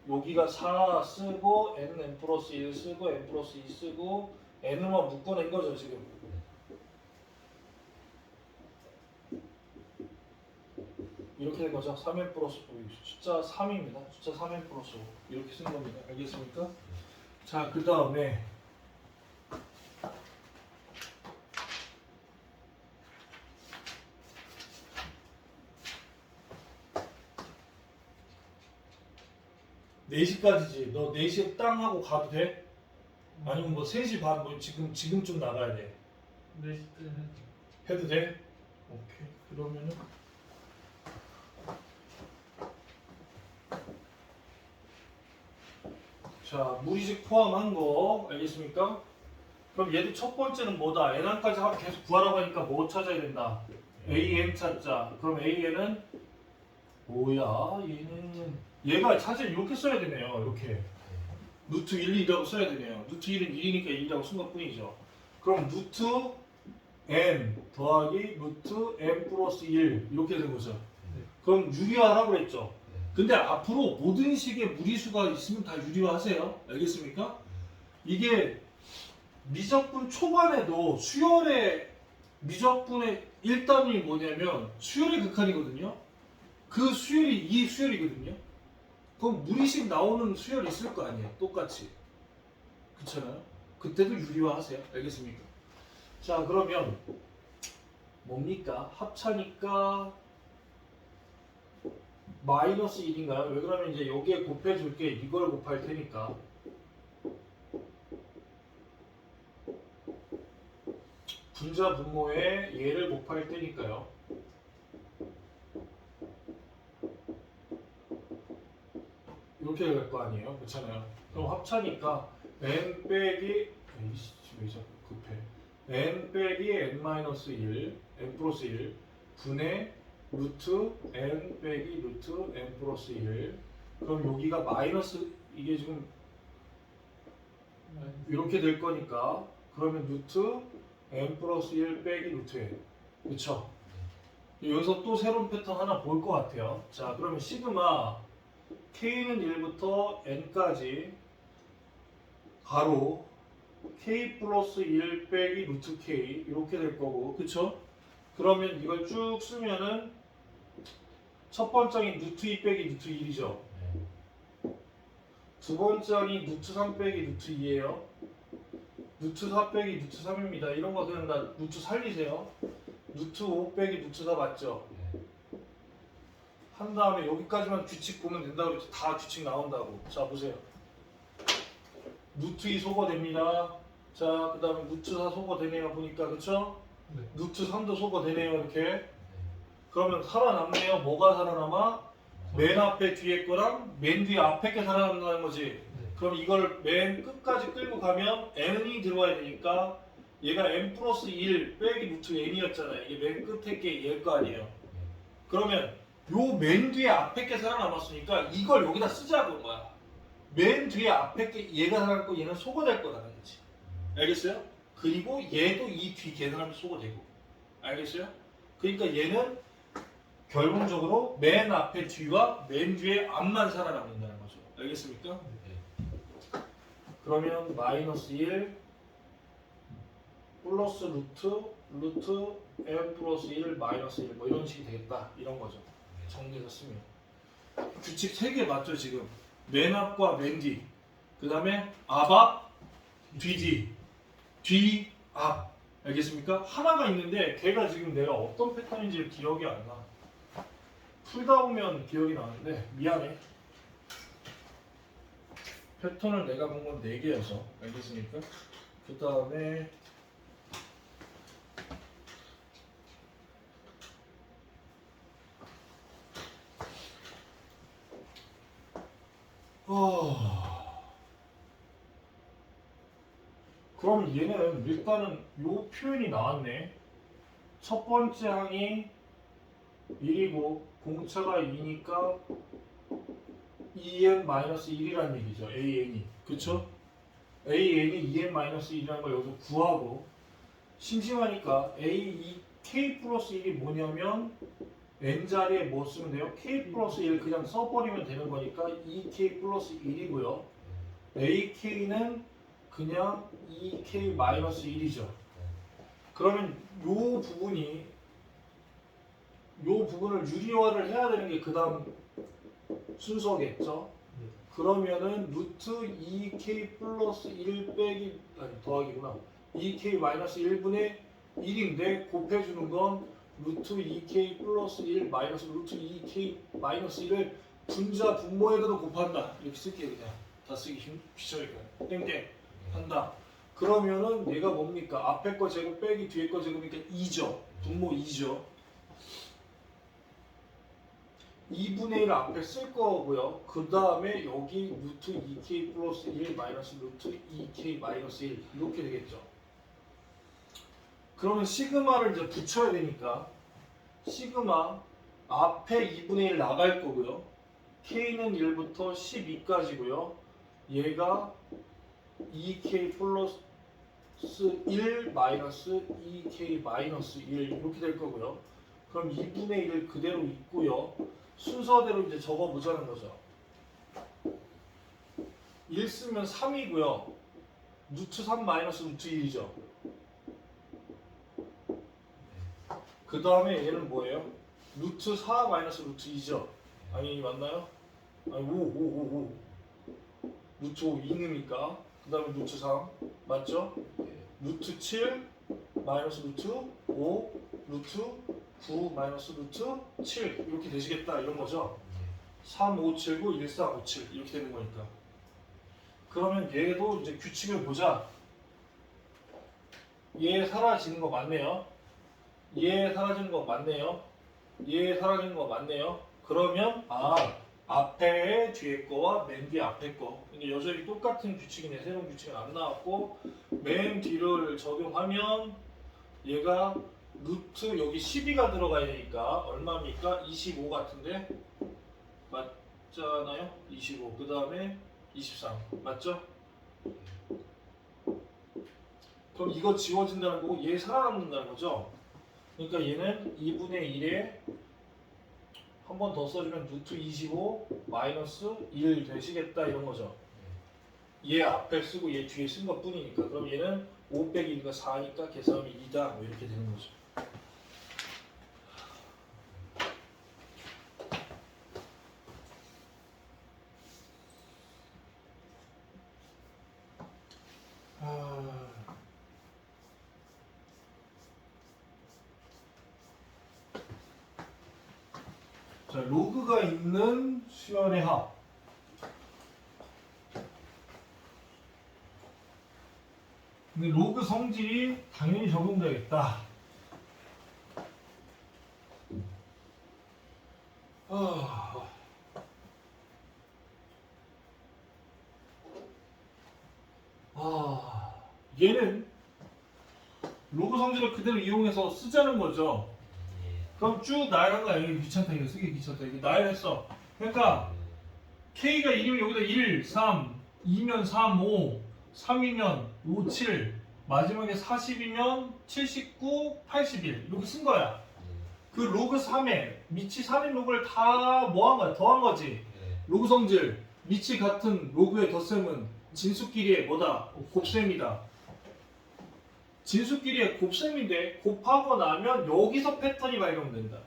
여기가 4 쓰고 n 플러스 1 쓰고 n 플러스 2 쓰고 n만 묶어낸 거죠 지금. 이렇게 된 거죠. 3n 플러스 5. 숫자 3입니다. 숫자 3n 플러스 5. 이렇게 쓴 겁니다. 알겠습니까? 자, 그 다음에 네 시까지지. 너 4시에 땅 하고 가도 돼? 아니면 뭐 3시 반 뭐 지금쯤 나가야 돼? 4시 때 해도 돼? 오케이. 그러면은 자, 무리식 포함한 거 알겠습니까? 그럼 얘도 첫 번째는 뭐다? n항까지 계속 구하라고 하니까 뭐 찾아야 된다? an 찾자. 그럼 an은 뭐야? 얘가 사실 이렇게 써야 되네요. 이렇게 루트 1, 2라고 써야 되네요. 루트 1은 1이니까 1이라고 쓴 것뿐이죠. 그럼 루트 n 더하기 루트 n 플러스 1 이렇게 된 거죠. 그럼 유리화하라고 그랬죠. 근데 앞으로 모든 식의 무리수가 있으면 다 유리화하세요. 알겠습니까? 이게 미적분 초반에도 수열의 미적분의 1단위 뭐냐면 수열의 극한이거든요. 그 수열이 이 수열이거든요. 그럼 무리식 나오는 수열이 있을 거 아니에요. 똑같이. 그렇잖아요. 그때도 유리화하세요. 알겠습니까? 자, 그러면 뭡니까? 합차니까 마이너스 1인가요? 왜 그러면 이제 여기에 곱해줄게. 이걸 곱할 테니까. 분자 분모에 얘를 곱할 테니까요. 이렇게 갈 거 아니에요? 그렇잖아요. 그럼 합차니까 n 빼기 왜 자꾸 급해? n 빼기 n-1 n 플러스 1 분의 루트 n 빼기 루트 n 플러스 1. 그럼 여기가 마이너스 이게 지금 이렇게 될 거니까 그러면 루트 n 플러스 1 빼기 루트 n. 그쵸? 여기서 또 새로운 패턴 하나 볼 것 같아요. 자, 그러면 시그마 k는 1부터 n까지 가로 k 플러스 1 빼기 루트 k 이렇게 될 거고, 그쵸? 그러면 이걸 쭉 쓰면은 첫 번째인 루트 2 빼기 루트 1이죠. 두 번째인 루트 3 빼기 루트 2예요. 루트 4 빼기 루트 3입니다. 이런 거 그냥 다 루트 살리세요. 루트 5 빼기 루트 4 맞죠? 한 다음에 여기까지만 규칙 보면 된다고 그랬죠. 다 규칙 나온다고. 자, 보세요. 루트 2 소거됩니다. 자, 그 다음에 루트 4 소거되네요. 보니까, 그쵸? 네. 루트 3도 소거되네요. 이렇게. 그러면 살아남네요. 뭐가 살아남아? 맨 앞에 뒤에 거랑 맨 뒤에 앞에 게 살아남는다는 거지. 그럼 이걸 맨 끝까지 끌고 가면 n이 들어와야 되니까 얘가 n 플러스 1 빼기 루트 n이었잖아요. 이게 맨 끝에 게 얘일 거 아니에요. 그러면 요 맨 뒤에 앞에 게 살아남았으니까 이걸 여기다 쓰자고 온 거야. 맨 뒤에 앞에 게 얘가 살아남고 얘는 소거될 거라는 거지. 알겠어요? 그리고 얘도 이 뒤 계산하면 소거되고. 알겠어요? 그러니까 얘는 결론적으로 맨 앞에 뒤와 맨 뒤에 앞만 살아남는다는 거죠. 알겠습니까? 그러면 마이너스 1 플러스 루트 n 플러스 1 마이너스 1 뭐 이런 식이 되겠다. 이런 거죠. 정리해서 쓰면. 규칙 3개 맞죠 지금? 맨 앞과 맨 뒤. 그 다음에 앞, 뒤, 앞. 알겠습니까? 하나가 있는데 걔가 지금 내가 어떤 패턴인지 기억이 안 나. 풀다 보면 기억이 나는데 미안해. 패턴을 내가 본 건 4개여서 알겠습니까? 그 다음에 그럼 얘는 일단은 요 표현이 나왔네. 첫 번째 항이 1이고 공차가 2니까 2n-1이란 얘기죠. AN이. 그쵸? AN이 2n-1이라는 걸 여기서 구하고 심심하니까 K 플러스 1이 뭐냐면 n 자리에 뭐 쓰면 돼요? K 플러스 1 그냥 써버리면 되는 거니까 2K 플러스 1이고요. AK는 그냥 2K 마이너스 1이죠. 그러면 요 부분을 유리화를 해야 되는 게 그 다음 순서겠죠. 그러면은 루트 2K 플러스 1 빼기 아니 더하기구나. 2K 마이너스 1분의 1인데 곱해주는 건 루트 2K 플러스 1 마이너스 루트 2K 마이너스 1을 분자 분모에다도 곱한다. 이렇게 쓸게요. 그냥 다 쓰기 귀찮으니까 땡땡 한다. 그러면은 얘가 뭡니까? 앞에 거 제곱 빼기 뒤에 거 제곱이니까 2죠. 분모 2죠. 2분의 1 앞에 쓸 거고요. 그 다음에 여기 루트 2K 플러스 1 마이너스 루트 2K 마이너스 1 이렇게 되겠죠. 그러면 시그마를 이제 붙여야 되니까 시그마 앞에 2분의 1 나갈 거고요. K는 1부터 12까지고요. 얘가 2K 플러스 1 마이너스 2K 마이너스 1 이렇게 될 거고요. 그럼 2분의 1을 그대로 있고요. 순서대로 이제 적어보자는 거죠. 1 쓰면 3이고요. 루트 3 마이너스 루트 1이죠. 그 다음에 얘는 뭐예요? 루트 4 마이너스 루트 2죠. 아니 맞나요? 아니 5 루트 5 2니까 그 다음에 루트 3 맞죠? 루트 7 마이너스 루트 5 루트 9 마이너스 루트 7 이렇게 되시겠다 이런 거죠. 3, 5, 7, 9, 1, 4, 5, 7 이렇게 되는 거니까. 그러면 얘도 이제 규칙을 보자. 얘 사라지는 거 맞네요. 얘 사라지는 거 맞네요. 얘 사라지는 거 맞네요. 그러면 앞에 뒤에 거와 맨 뒤에 앞에 거 근데 여전히 똑같은 규칙이네. 새로운 규칙은 안 나왔고 맨 뒤를 적용하면 얘가 루트 여기 12가 들어가야 되니까 얼마입니까? 25 같은데 맞잖아요? 25 그 다음에 23 맞죠? 그럼 이거 지워진다는 거고 얘 살아남는다는 거죠? 그러니까 얘는 2분의 1에 한 번 더 써주면 루트 25 마이너스 1 되시겠다 이런 거죠. 얘 앞에 쓰고 얘 뒤에 쓴 것 뿐이니까. 그럼 얘는 5 빼기 1가 4니까 계산하면 2다 뭐 이렇게 되는 거죠. 자, 로그가 있는 수열의 합. 근데 로그 성질이 당연히 적용되겠다. 얘는 로그 성질을 그대로 이용해서 쓰자는 거죠. 그럼 쭉 나열한 거야. 이게 귀찮다. 이거 쓰기 귀찮다. 이게 나열했어. 그러니까 K가 1이면 여기다 1, 3, 2면 3, 5, 3이면 5, 7, 마지막에 40이면 79, 81 이렇게 쓴 거야. 그 로그 3에 밑이 3인 로그를 다 뭐 한 거야? 더한 거지. 로그 성질 밑이 같은 로그의 덧셈은 진수끼리의 뭐다? 곱셈이다. 진수끼리의 곱셈인데 곱하고 나면 여기서 패턴이 발견된다.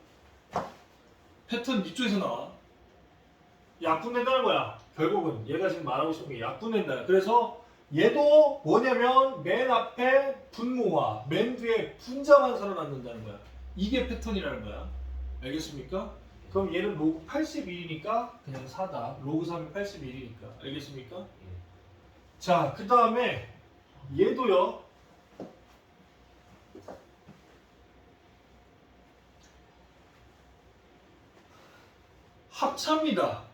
패턴 이쪽에서 나와. 약분된다는 거야. 결국은 얘가 지금 말하고 싶은 게 약분된다. 그래서 얘도 뭐냐면 맨 앞에 분모와 맨 뒤에 분자만 살아남는다는 거야. 이게 패턴이라는 거야. 알겠습니까? 그럼 얘는 로그 81이니까 그냥 4다. 로그 3이 81이니까. 알겠습니까? 자, 그 다음에 얘도요. 합차입니다.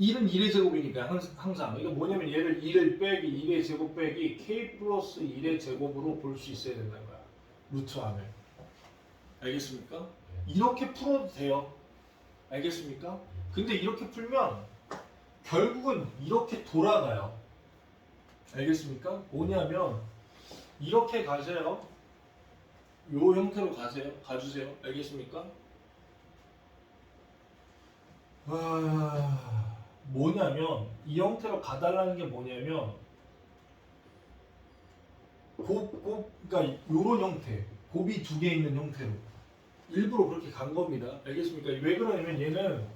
1은 1의 제곱이니까 항상 이게 뭐냐면 얘를 1을 빼기 1의 제곱 빼기 k 플러스 1의 제곱으로 볼 수 있어야 된다는 거야. 루트 하면. 알겠습니까? 이렇게 풀어도 돼요. 알겠습니까? 근데 이렇게 풀면 결국은 이렇게 돌아가요. 알겠습니까? 뭐냐면 이렇게 가세요. 요 형태로 가주세요. 알겠습니까? 뭐냐면 이 형태로 가달라는 게 뭐냐면 그러니까 요런 형태, 곱이 두 개 있는 형태로 일부러 그렇게 간 겁니다. 알겠습니까? 왜 그러냐면 얘는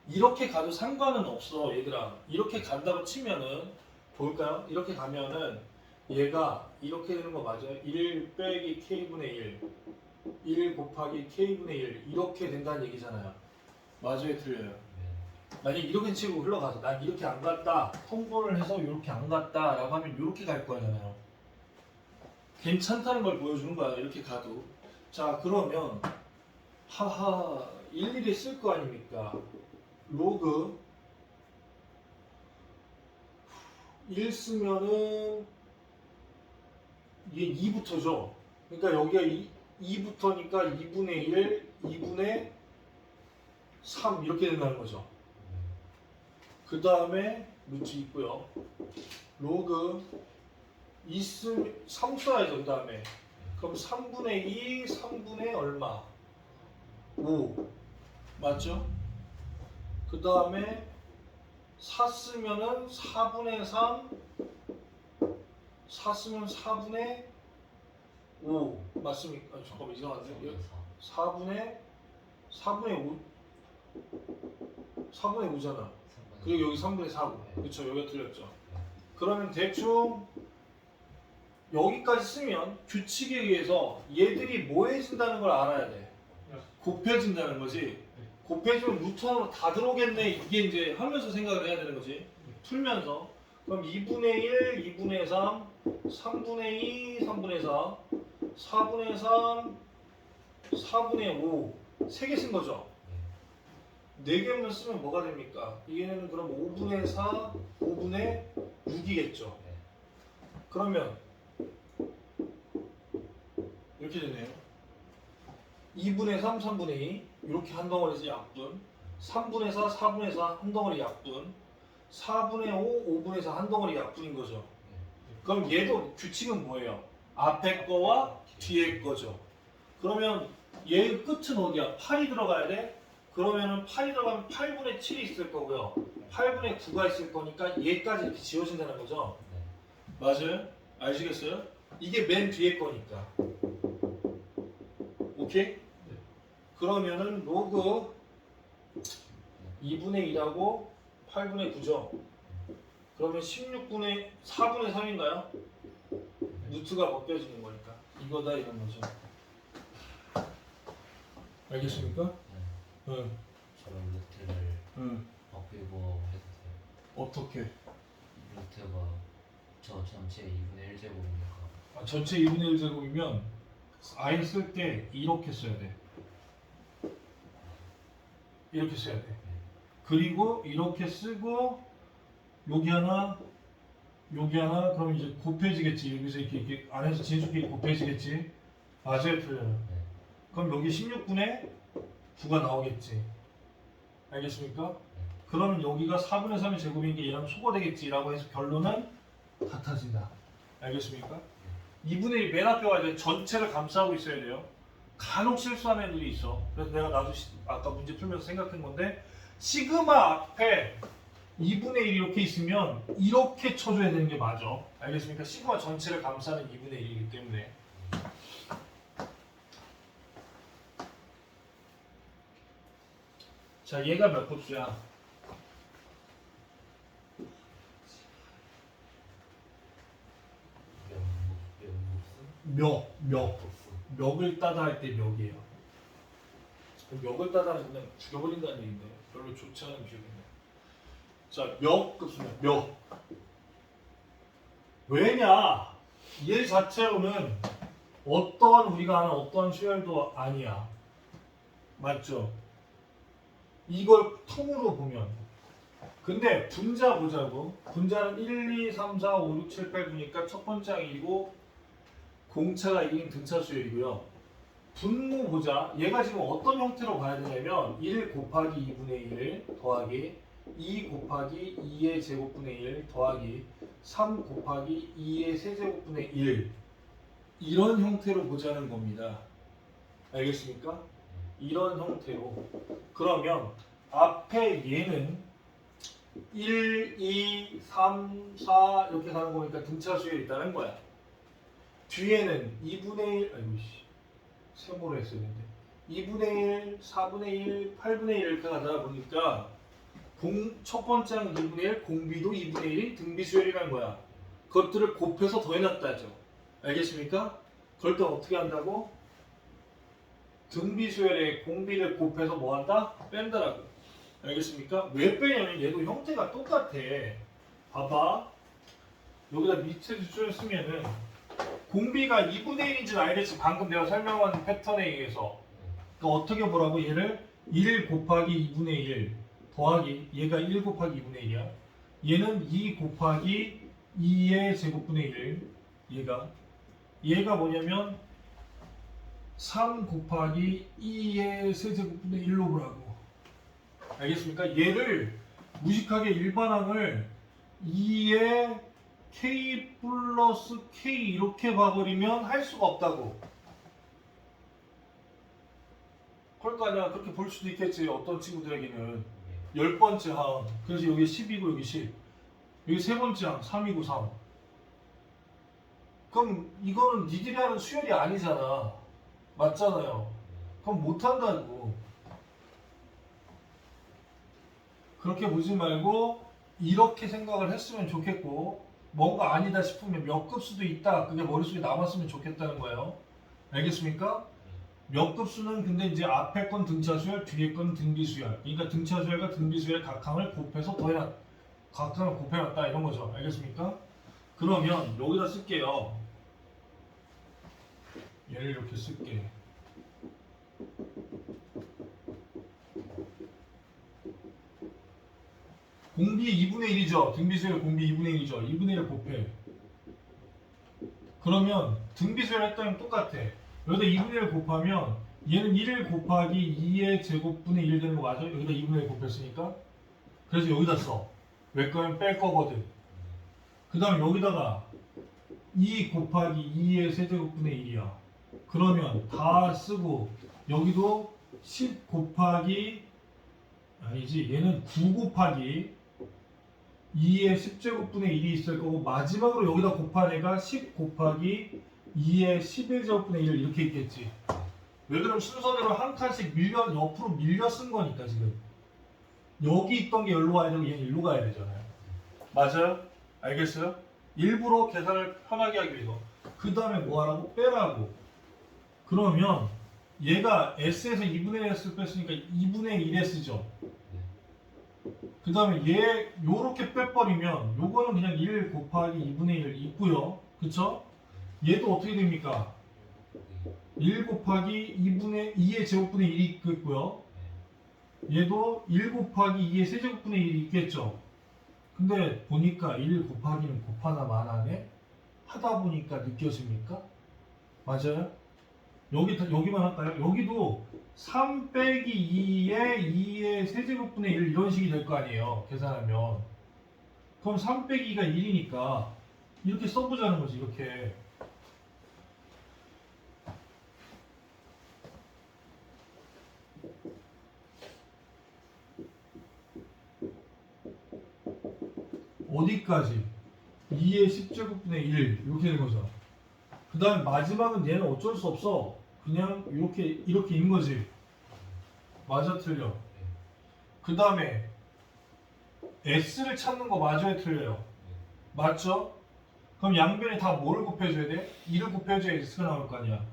이렇게 가도 상관은 없어, 얘들아. 이렇게 간다고 치면은 볼까요? 이렇게 가면은 얘가 이렇게 되는 거 맞아요? 1 빼기 k분의 1 곱하기 k분의 1 이렇게 된다는 얘기잖아요. 맞아요, 틀려요? 만약 이렇게 치고 흘러가서 난 이렇게 안 갔다, 통분을 해서 이렇게 안 갔다 라고 하면 이렇게 갈 거잖아요. 괜찮다는 걸 보여주는 거야, 이렇게 가도. 자, 그러면 하하 일일이 쓸 거 아닙니까? 로그 1 쓰면은 이게 2부터죠. 그러니까 여기가 2부터니까 2분의 1, 2분의 3 이렇게 된다는 거죠. 그 다음에 루트 있고요. 로그 3 써야죠. 그 다음에 그럼 3분의 2, 3분의 얼마? 5 맞죠? 그 다음에 4 쓰면은 4분의 3, 4 쓰면 4분의 5 맞습니까? 잠깐만 이상한데? 4분의 5 4분의 5잖아. 그리고 여기 3분의 4고 그쵸? 여기가 틀렸죠. 그러면 대충 여기까지 쓰면 규칙에 의해서 얘들이 뭐 해준다는 걸 알아야 돼. 곱해준다는 거지. 곱해주면 루트 안으로 다 들어오겠네. 이게 이제 하면서 생각을 해야 되는 거지. 풀면서. 그럼 2분의 1, 2분의 3, 3분의 2, 3분의 4, 4분의 3, 4분의 5. 3개 쓴 거죠. 4개만 쓰면 뭐가 됩니까? 얘는 그럼 5분의 4, 5분의 6이겠죠. 그러면 이렇게 되네요. 2분의 3, 3분의 2 이렇게 한 덩어리에서 약분 3분의 4, 4분의 4 한 덩어리 약분 4분의 5, 5분의 4 한 덩어리 약분인 거죠. 그럼 얘도 규칙은 뭐예요? 앞에 거와 뒤에 거죠. 그러면 얘 끝은 어디야? 8이 들어가야 돼? 그러면은 8이 들어가면 8분의 7이 있을 거고요. 8분의 9가 있을 거니까 얘까지 이렇게 지워진다는 거죠. 맞아요? 아시겠어요? 이게 맨 뒤에 거니까. 오케이? 그러면은 로그 2분의 2하고 8분의 9죠. 그러면 16분의 4분의 3인가요? 루트가 벗겨지는 거니까 이거다 이런 거죠. 알겠습니까? 응. 저런 루트를 바꾸고 해도 돼요? 어떻게? 루트가 저 전체 2분의 1제곱이니까 전체 2분의 1제곱이면 아예 쓸 때 이렇게 써야 돼. 이렇게 써야 돼. 그리고 이렇게 쓰고 여기 하나 그럼 이제 곱해지겠지. 여기서 이렇게 안에서 진수끼리 곱해지겠지. 맞아요, 틀려요. 그럼 여기 16분의 9가 나오겠지. 알겠습니까? 그러면 여기가 4분의 3의 제곱인 게 얘랑 초과되겠지라고 해서 결론은 같아진다. 알겠습니까? 2분의 1 맨 앞에 와야 돼. 전체를 감싸고 있어야 돼요. 간혹 실수하는 애들이 있어. 그래서 나도 아까 문제 풀면서 생각한 건데 시그마 앞에 2분의 1이 이렇게 있으면 이렇게 쳐줘야 되는 게 맞아. 알겠습니까? 시그마 전체를 감싸는 2분의 1이기 때문에. 자, 얘가 몇 곱수야? 멱을 따다 할 때 멱이에요. 멱을 따다 하면 죽여버린다는 얘기인데 별로 좋지 않은 비유겠네. 자, 몇 급수냐? 몇. 왜냐? 얘 자체로는 어떠한 우리가 아는 어떠한 수열도 아니야. 맞죠? 이걸 통으로 보면. 근데 분자 보자고. 분자는 1, 2, 3, 4, 5, 6, 7, 8, 9니까 첫 번째 항이고 공차가 이긴 등차 수열이고요. 분모 보자. 얘가 지금 어떤 형태로 봐야 되냐면 1 곱하기 2분의 1 더하기 2 곱하기 2의 제곱분의 1 더하기 3 곱하기 2의 세제곱분의 1 이런 형태로 보자는 겁니다. 알겠습니까? 이런 형태로. 그러면 앞에 얘는 1, 2, 3, 4 이렇게 가는 거니까 등차 수열이 있다는 거야. 뒤에는 2분의 1, 아이고 씨. 세모로 했어야 되는데 2분의 1, 4분의 1, 8분의 1 이렇게 가다 보니까 첫 번째 항 2분의 1, 공비도 2분의 1이 등비수열이라는 거야. 그것들을 곱해서 더해놨다죠. 알겠습니까? 그럴 때 어떻게 한다고? 등비수열에 공비를 곱해서 뭐 한다? 뺀다라고. 알겠습니까? 왜 빼냐면 얘도 형태가 똑같아. 봐봐. 여기다 밑에 줄 쓰면은 공비가 2분의 1인 줄 알겠지. 방금 내가 설명한 패턴에 의해서. 그러니까 어떻게 보라고? 얘를 1 곱하기 2분의 1 더하기 얘가 1 곱하기 2분의 1이야. 얘는 2 곱하기 2의 제곱분의 1. 얘가 뭐냐면 3 곱하기 2의 세제곱분의 1로 보라고. 알겠습니까? 얘를 무식하게 일반항을 2의 K 플러스 K 이렇게 봐버리면 할 수가 없다고. 그럴 거 아니야. 그렇게 볼 수도 있겠지. 어떤 친구들에게는 10번째 항. 그래서 여기 10이고 여기 10. 여기 세 번째 항 3이고 3. 그럼 이거는 니들이 하는 수열이 아니잖아. 맞잖아요. 그럼 못한다고. 그렇게 보지 말고 이렇게 생각을 했으면 좋겠고 뭔가 아니다 싶으면 몇 급수도 있다. 그게 머릿속에 남았으면 좋겠다는 거예요. 알겠습니까? 몇 급수는 근데 이제 앞에 건 등차 수열, 뒤에 건 등비 수열. 그러니까 등차 수열과 등비 수열 각 항을 곱해서 더해놨. 각 항을 곱해놨다 이런 거죠. 알겠습니까? 그러면 여기다 쓸게요. 얘를 이렇게 쓸게. 공비 2분의 1이죠. 등비수열 공비 2분의 1이죠. 2분의 1을 곱해. 그러면 등비수열 했더니 똑같아. 여기다 2분의 1을 곱하면 얘는 1 곱하기 2의 제곱분의 1 되는 거 맞아? 여기다 2분의 1 곱했으니까. 그래서 여기다 써. 왜 거면 뺄 거거든. 그 다음 여기다가 2 곱하기 2의 세제곱분의 1이야. 그러면 다 쓰고 여기도 10 곱하기 아니지 얘는 9 곱하기 2의 10제곱분의 1이 있을 거고 마지막으로 여기다 곱한 애가 10 곱하기 2의 11제곱분의 1 이렇게 있겠지. 왜 그럼 순서대로 한 칸씩 옆으로 밀려 쓴 거니까 지금 여기 있던 게 여기로 와야 되고 얘는 일로 가야 되잖아요. 맞아요? 알겠어요? 일부러 계산을 편하게 하기 위해서. 그 다음에 뭐 하라고? 빼라고. 그러면 얘가 S에서 2분의 1을 뺐으니까 2분의 1에 쓰죠. 그 다음에 얘 요렇게 빼버리면 요거는 그냥 1 곱하기 2분의 1 있고요. 그쵸? 얘도 어떻게 됩니까? 1 곱하기 2의 제곱분의 1이 있겠고요. 얘도 1 곱하기 2의 세제곱분의 1이 있겠죠. 근데 보니까 1 곱하기는 곱하나 마나네? 하다 보니까 느껴집니까? 맞아요? 여기만 할까요? 여기도 3 빼기 2의 세제곱분의 1 이런 식이 될 거 아니에요. 계산하면. 그럼 3 빼기가 1이니까 이렇게 써보자는 거지. 이렇게. 어디까지? 2의 10제곱분의 1 이렇게 되는 거죠. 그 다음에 마지막은 얘는 어쩔 수 없어. 그냥 이렇게 있는 거지. 맞아 틀려. 그 다음에 S를 찾는 거 맞아요 틀려요? 맞죠? 그럼 양변에 다 뭐를 곱해줘야 돼? 2를 곱해줘야 S가 나올 거 아니야.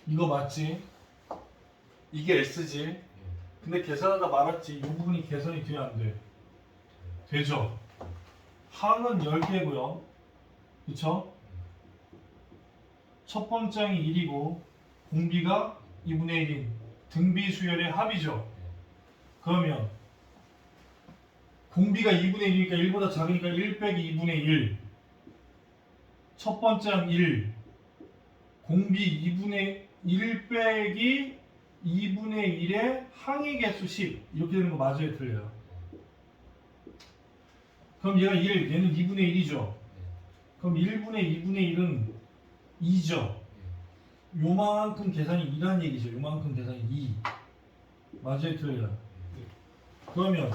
이거 맞지? 이게 S지? 예. 근데 계산하다 말았지. 이 부분이 계산이 돼야 안 돼? 되죠? 항은 10개고요. 그쵸? 첫 번째 항이 1이고 공비가 2분의 1인 등비 수열의 합이죠. 그러면 공비가 2분의 1이니까 1보다 작으니까 1 빼기 2분의 1. 첫 번째 항 1. 공비 2분의 1 빼기 2분의 1의 항의 개수 10. 이렇게 되는 거 맞아요? 틀려요? 그럼 얘가 1, 얘는 2분의 1이죠. 그럼 1분의 2분의 1은 2죠. 요만큼 계산이 2라는 얘기죠. 요만큼 계산이 2. 맞아요? 틀려요? 그러면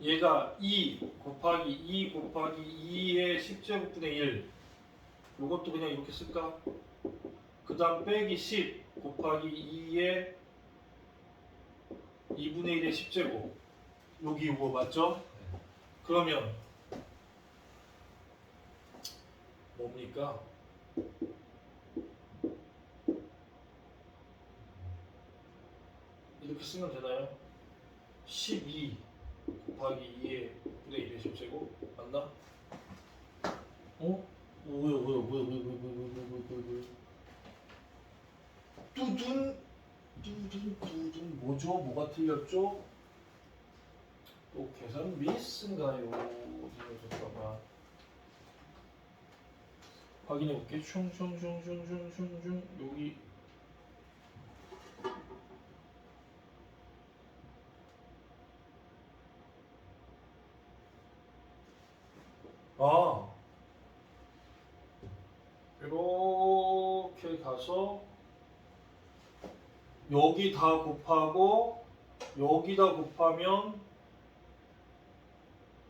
얘가 2 곱하기 2 곱하기 2의 10제곱분의 1. 요것도 그냥 이렇게 쓸까? 그 다음 빼기 10 곱하기 2의 2분의 1의 10제곱. 여기 이거 맞죠? 그러면 뭡니까? 이렇게 쓰면 되나요? 12 곱하기 2의 9분의 1의 10제곱 맞나? 어? 뭐야 뚜둔 뭐죠? 뭐가 틀렸죠? 또 계산 미스인가요? 잠깐만 확인해 볼게. 슝슝슝슝슝슝 여기 아 이렇게 가서 여기 다 곱하고 여기다 곱하면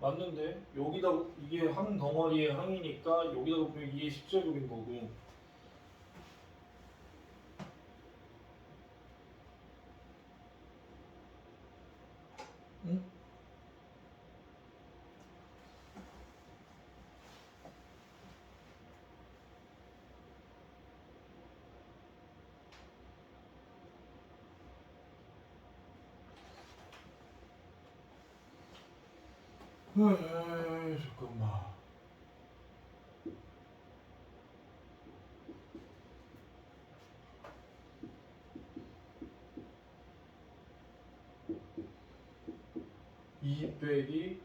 맞는데 여기다 이게 한 덩어리의 항이니까 여기다 곱하면 2의 10제곱인 거고 응? 에이, 잠깐만. 이 빼기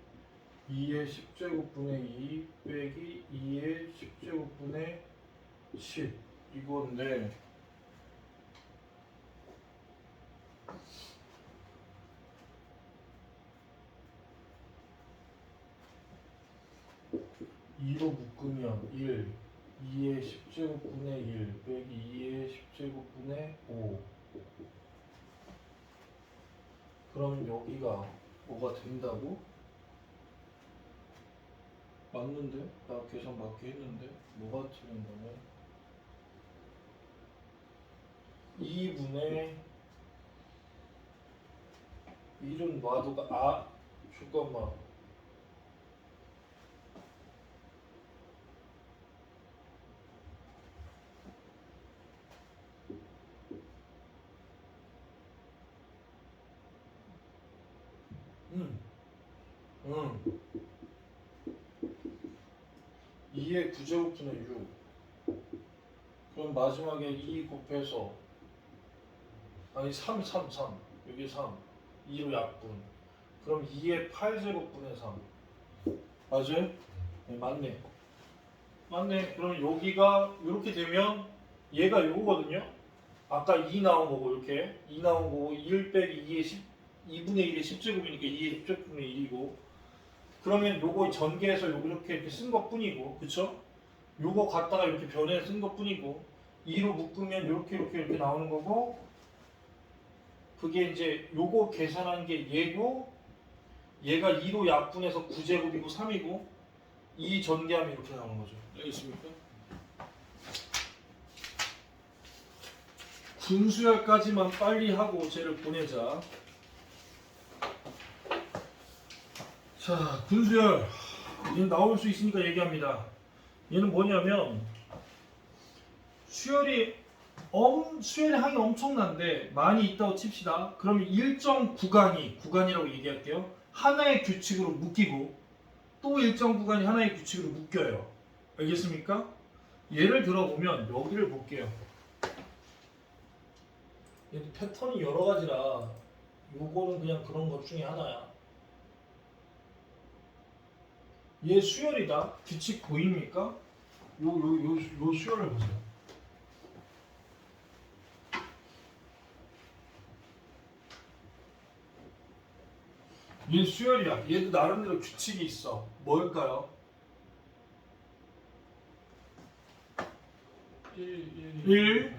2의 10제곱분의 2 빼기 2의 10제곱분의 10 이건데 이로 묶으면 1 2의 10제곱분의 1 빼기 2의 10제곱분의 5 그럼 여기가 뭐가 된다고? 맞는데? 나 계산 맞게 했는데 뭐가 틀린 거냐? 2분의 1은 놔두가 잠깐만 응 2의 9제곱분의 6 그럼 마지막에 2 곱해서 아니 3 여기 3 2로 약분 그럼 2의 8제곱분의 3 맞아요? 네, 맞네 그럼 여기가 이렇게 되면 얘가 요거거든요 아까 2 나온 거고 이렇게 2 나온 거고 1 빼기 2분의 1의 10제곱이니까 2의 10제곱분의 1이고 그러면 요거 전개해서 이렇게 쓴 것 뿐이고 그쵸? 요거 갖다가 이렇게 변해 쓴 것 뿐이고 2로 묶으면 이렇게 나오는 거고 그게 이제 요거 계산한 게 얘고 얘가 2로 약분해서 9제곱이고 3이고 2 전개하면 이렇게 나오는 거죠. 알겠습니까? 분수열까지만 빨리 하고 쟤를 보내자. 자, 분수열. 얘는 나올 수 있으니까 얘기합니다. 얘는 뭐냐면 수열이 항이 엄청난데 많이 있다고 칩시다. 그러면 일정 구간이라고 얘기할게요. 하나의 규칙으로 묶이고 또 일정 구간이 하나의 규칙으로 묶여요. 알겠습니까? 예를 들어보면 여기를 볼게요. 얘도 패턴이 여러 가지라 요거는 그냥 그런 것 중에 하나야. 얘 수열이다. 규칙 보입니까? 요 수열을 보세요. 얘 수열이야. 얘도 나름대로 규칙이 있어. 뭘까요? 1,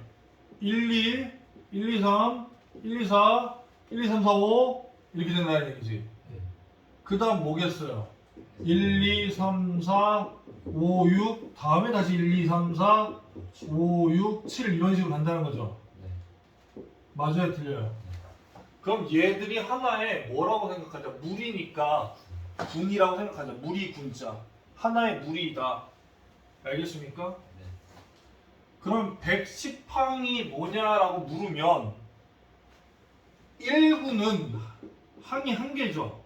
2, 1, 2, 3, 1, 2, 4, 1, 2, 3, 4, 5 이렇게 된다는 얘기지. 그 다음 뭐겠어요? 1, 2, 3, 4, 5, 6 다음에 다시 1, 2, 3, 4, 5, 6, 7 이런 식으로 간다는 거죠. 맞아요? 틀려요? 그럼 얘들이 하나의 뭐라고 생각하자? 물이니까 군이라고 생각하자. 물이 군자. 하나의 물이다. 알겠습니까? 그럼 110항이 뭐냐라고 물으면 1구는 항이 한 개죠.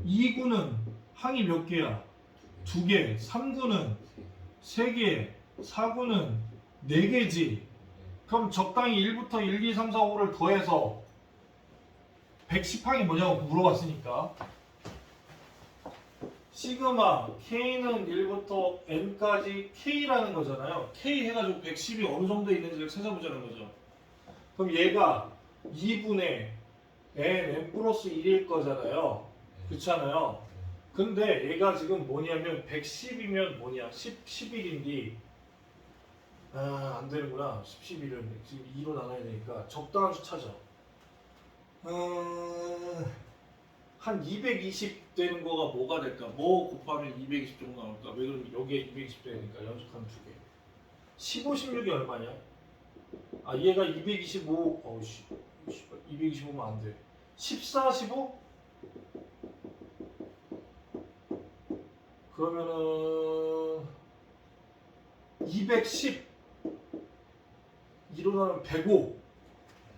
2구는 항이 몇 개야? 2개. 3구는 3개. 4구는 4개지. 그럼 적당히 1부터 1, 2, 3, 4, 5를 더해서 110항이 뭐냐고 물어봤으니까 시그마 K는 1부터 N까지 K라는 거잖아요. K 해가지고 110이 어느 정도에 있는지를 찾아보자는 거죠. 그럼 얘가 2분의 N 플러스 1일 거잖아요. 그렇잖아요. 근데 얘가 지금 뭐냐면 110이면 뭐냐 11인데 안 되는구나. 11을 지금 2로 나눠야 되니까 적당한 수 찾아. 한 220 되는 거가 뭐가 될까? 뭐 곱하면 220 정도 나올까? 왜 그러면 여기에 220 되니까 연속하면 2개. 15, 16이 얼마냐? 얘가 225. 225면 안 돼. 14, 15? 그러면은 210 일어나면 105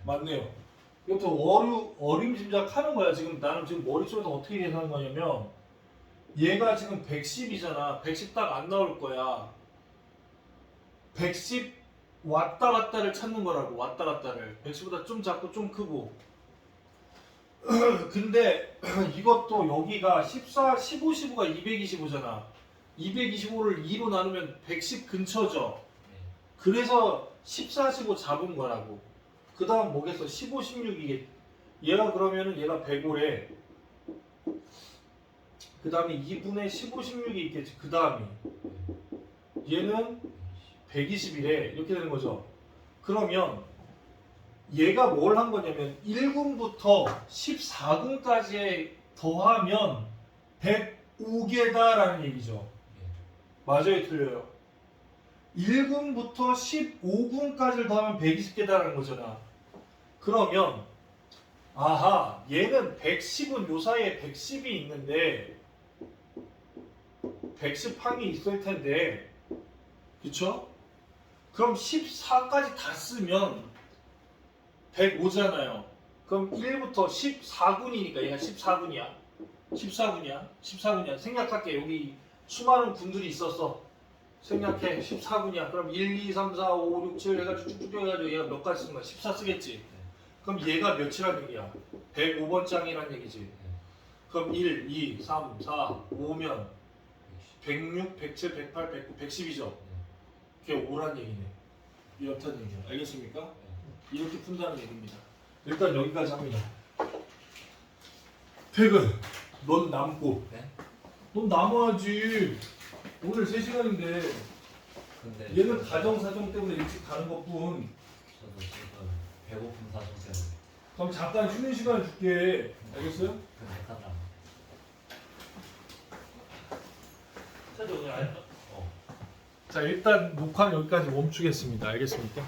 맞네요. 이것도 어림짐작하는 거야. 지금 나는 지금 머릿속에서 어떻게 계산한 거냐면 얘가 지금 110이잖아. 110 딱 안 나올 거야. 110 왔다 갔다를 찾는 거라고. 왔다 갔다를 110보다 좀 작고 좀 크고. 근데 이것도 여기가 14, 15, 15가 225잖아. 225를 2로 나누면 110 근처죠. 그래서 14, 15 잡은 거라고. 그 다음 뭐겠어? 15, 16이게. 얘가 그러면은 얘가 105래. 그 다음에 2분의 15, 16이 있겠지. 그 다음이. 얘는 120이래. 이렇게 되는 거죠. 그러면 얘가 뭘 한 거냐면 1군부터 14군까지 더하면 105개다라는 얘기죠. 맞아요? 틀려요? 1군부터 15군까지를 더하면 120개다라는 거잖아. 그러면 얘는 110은 요 사이에 110이 있는데 110항이 있을 텐데 그쵸? 그럼 14까지 다 쓰면 105잖아요. 그럼 1부터 14군이니까 얘가 14군이야. 14군이야. 생각할게. 여기 수많은 군들이 있었어. 생략해. 14군이야. 그럼 1, 2, 3, 4, 5, 6, 7 해가지고 쭉쭉 해가지고 얘가 몇 가지 쓰는 거야? 14 쓰겠지. 그럼 얘가 몇이란 얘기야? 105번 장이란 얘기지. 그럼 1, 2, 3, 4, 5면 106, 107, 108, 109, 110이죠. 그게 5란 얘기네. 이렇다는 얘기야. 알겠습니까? 이렇게 푼다는 얘기입니다. 일단 여기까지 합니다. 퇴근. 넌 남고. 네? 넌 남아야지. 오늘 3시간인데 근데 얘는 가정사정 때문에 일찍 가는 것뿐. 저도 지금 배고픔 사정 때문에 그럼 잠깐 쉬는 시간 줄게. 알겠어요? 못하더라. 자 일단 녹화는 여기까지 멈추겠습니다. 알겠습니까?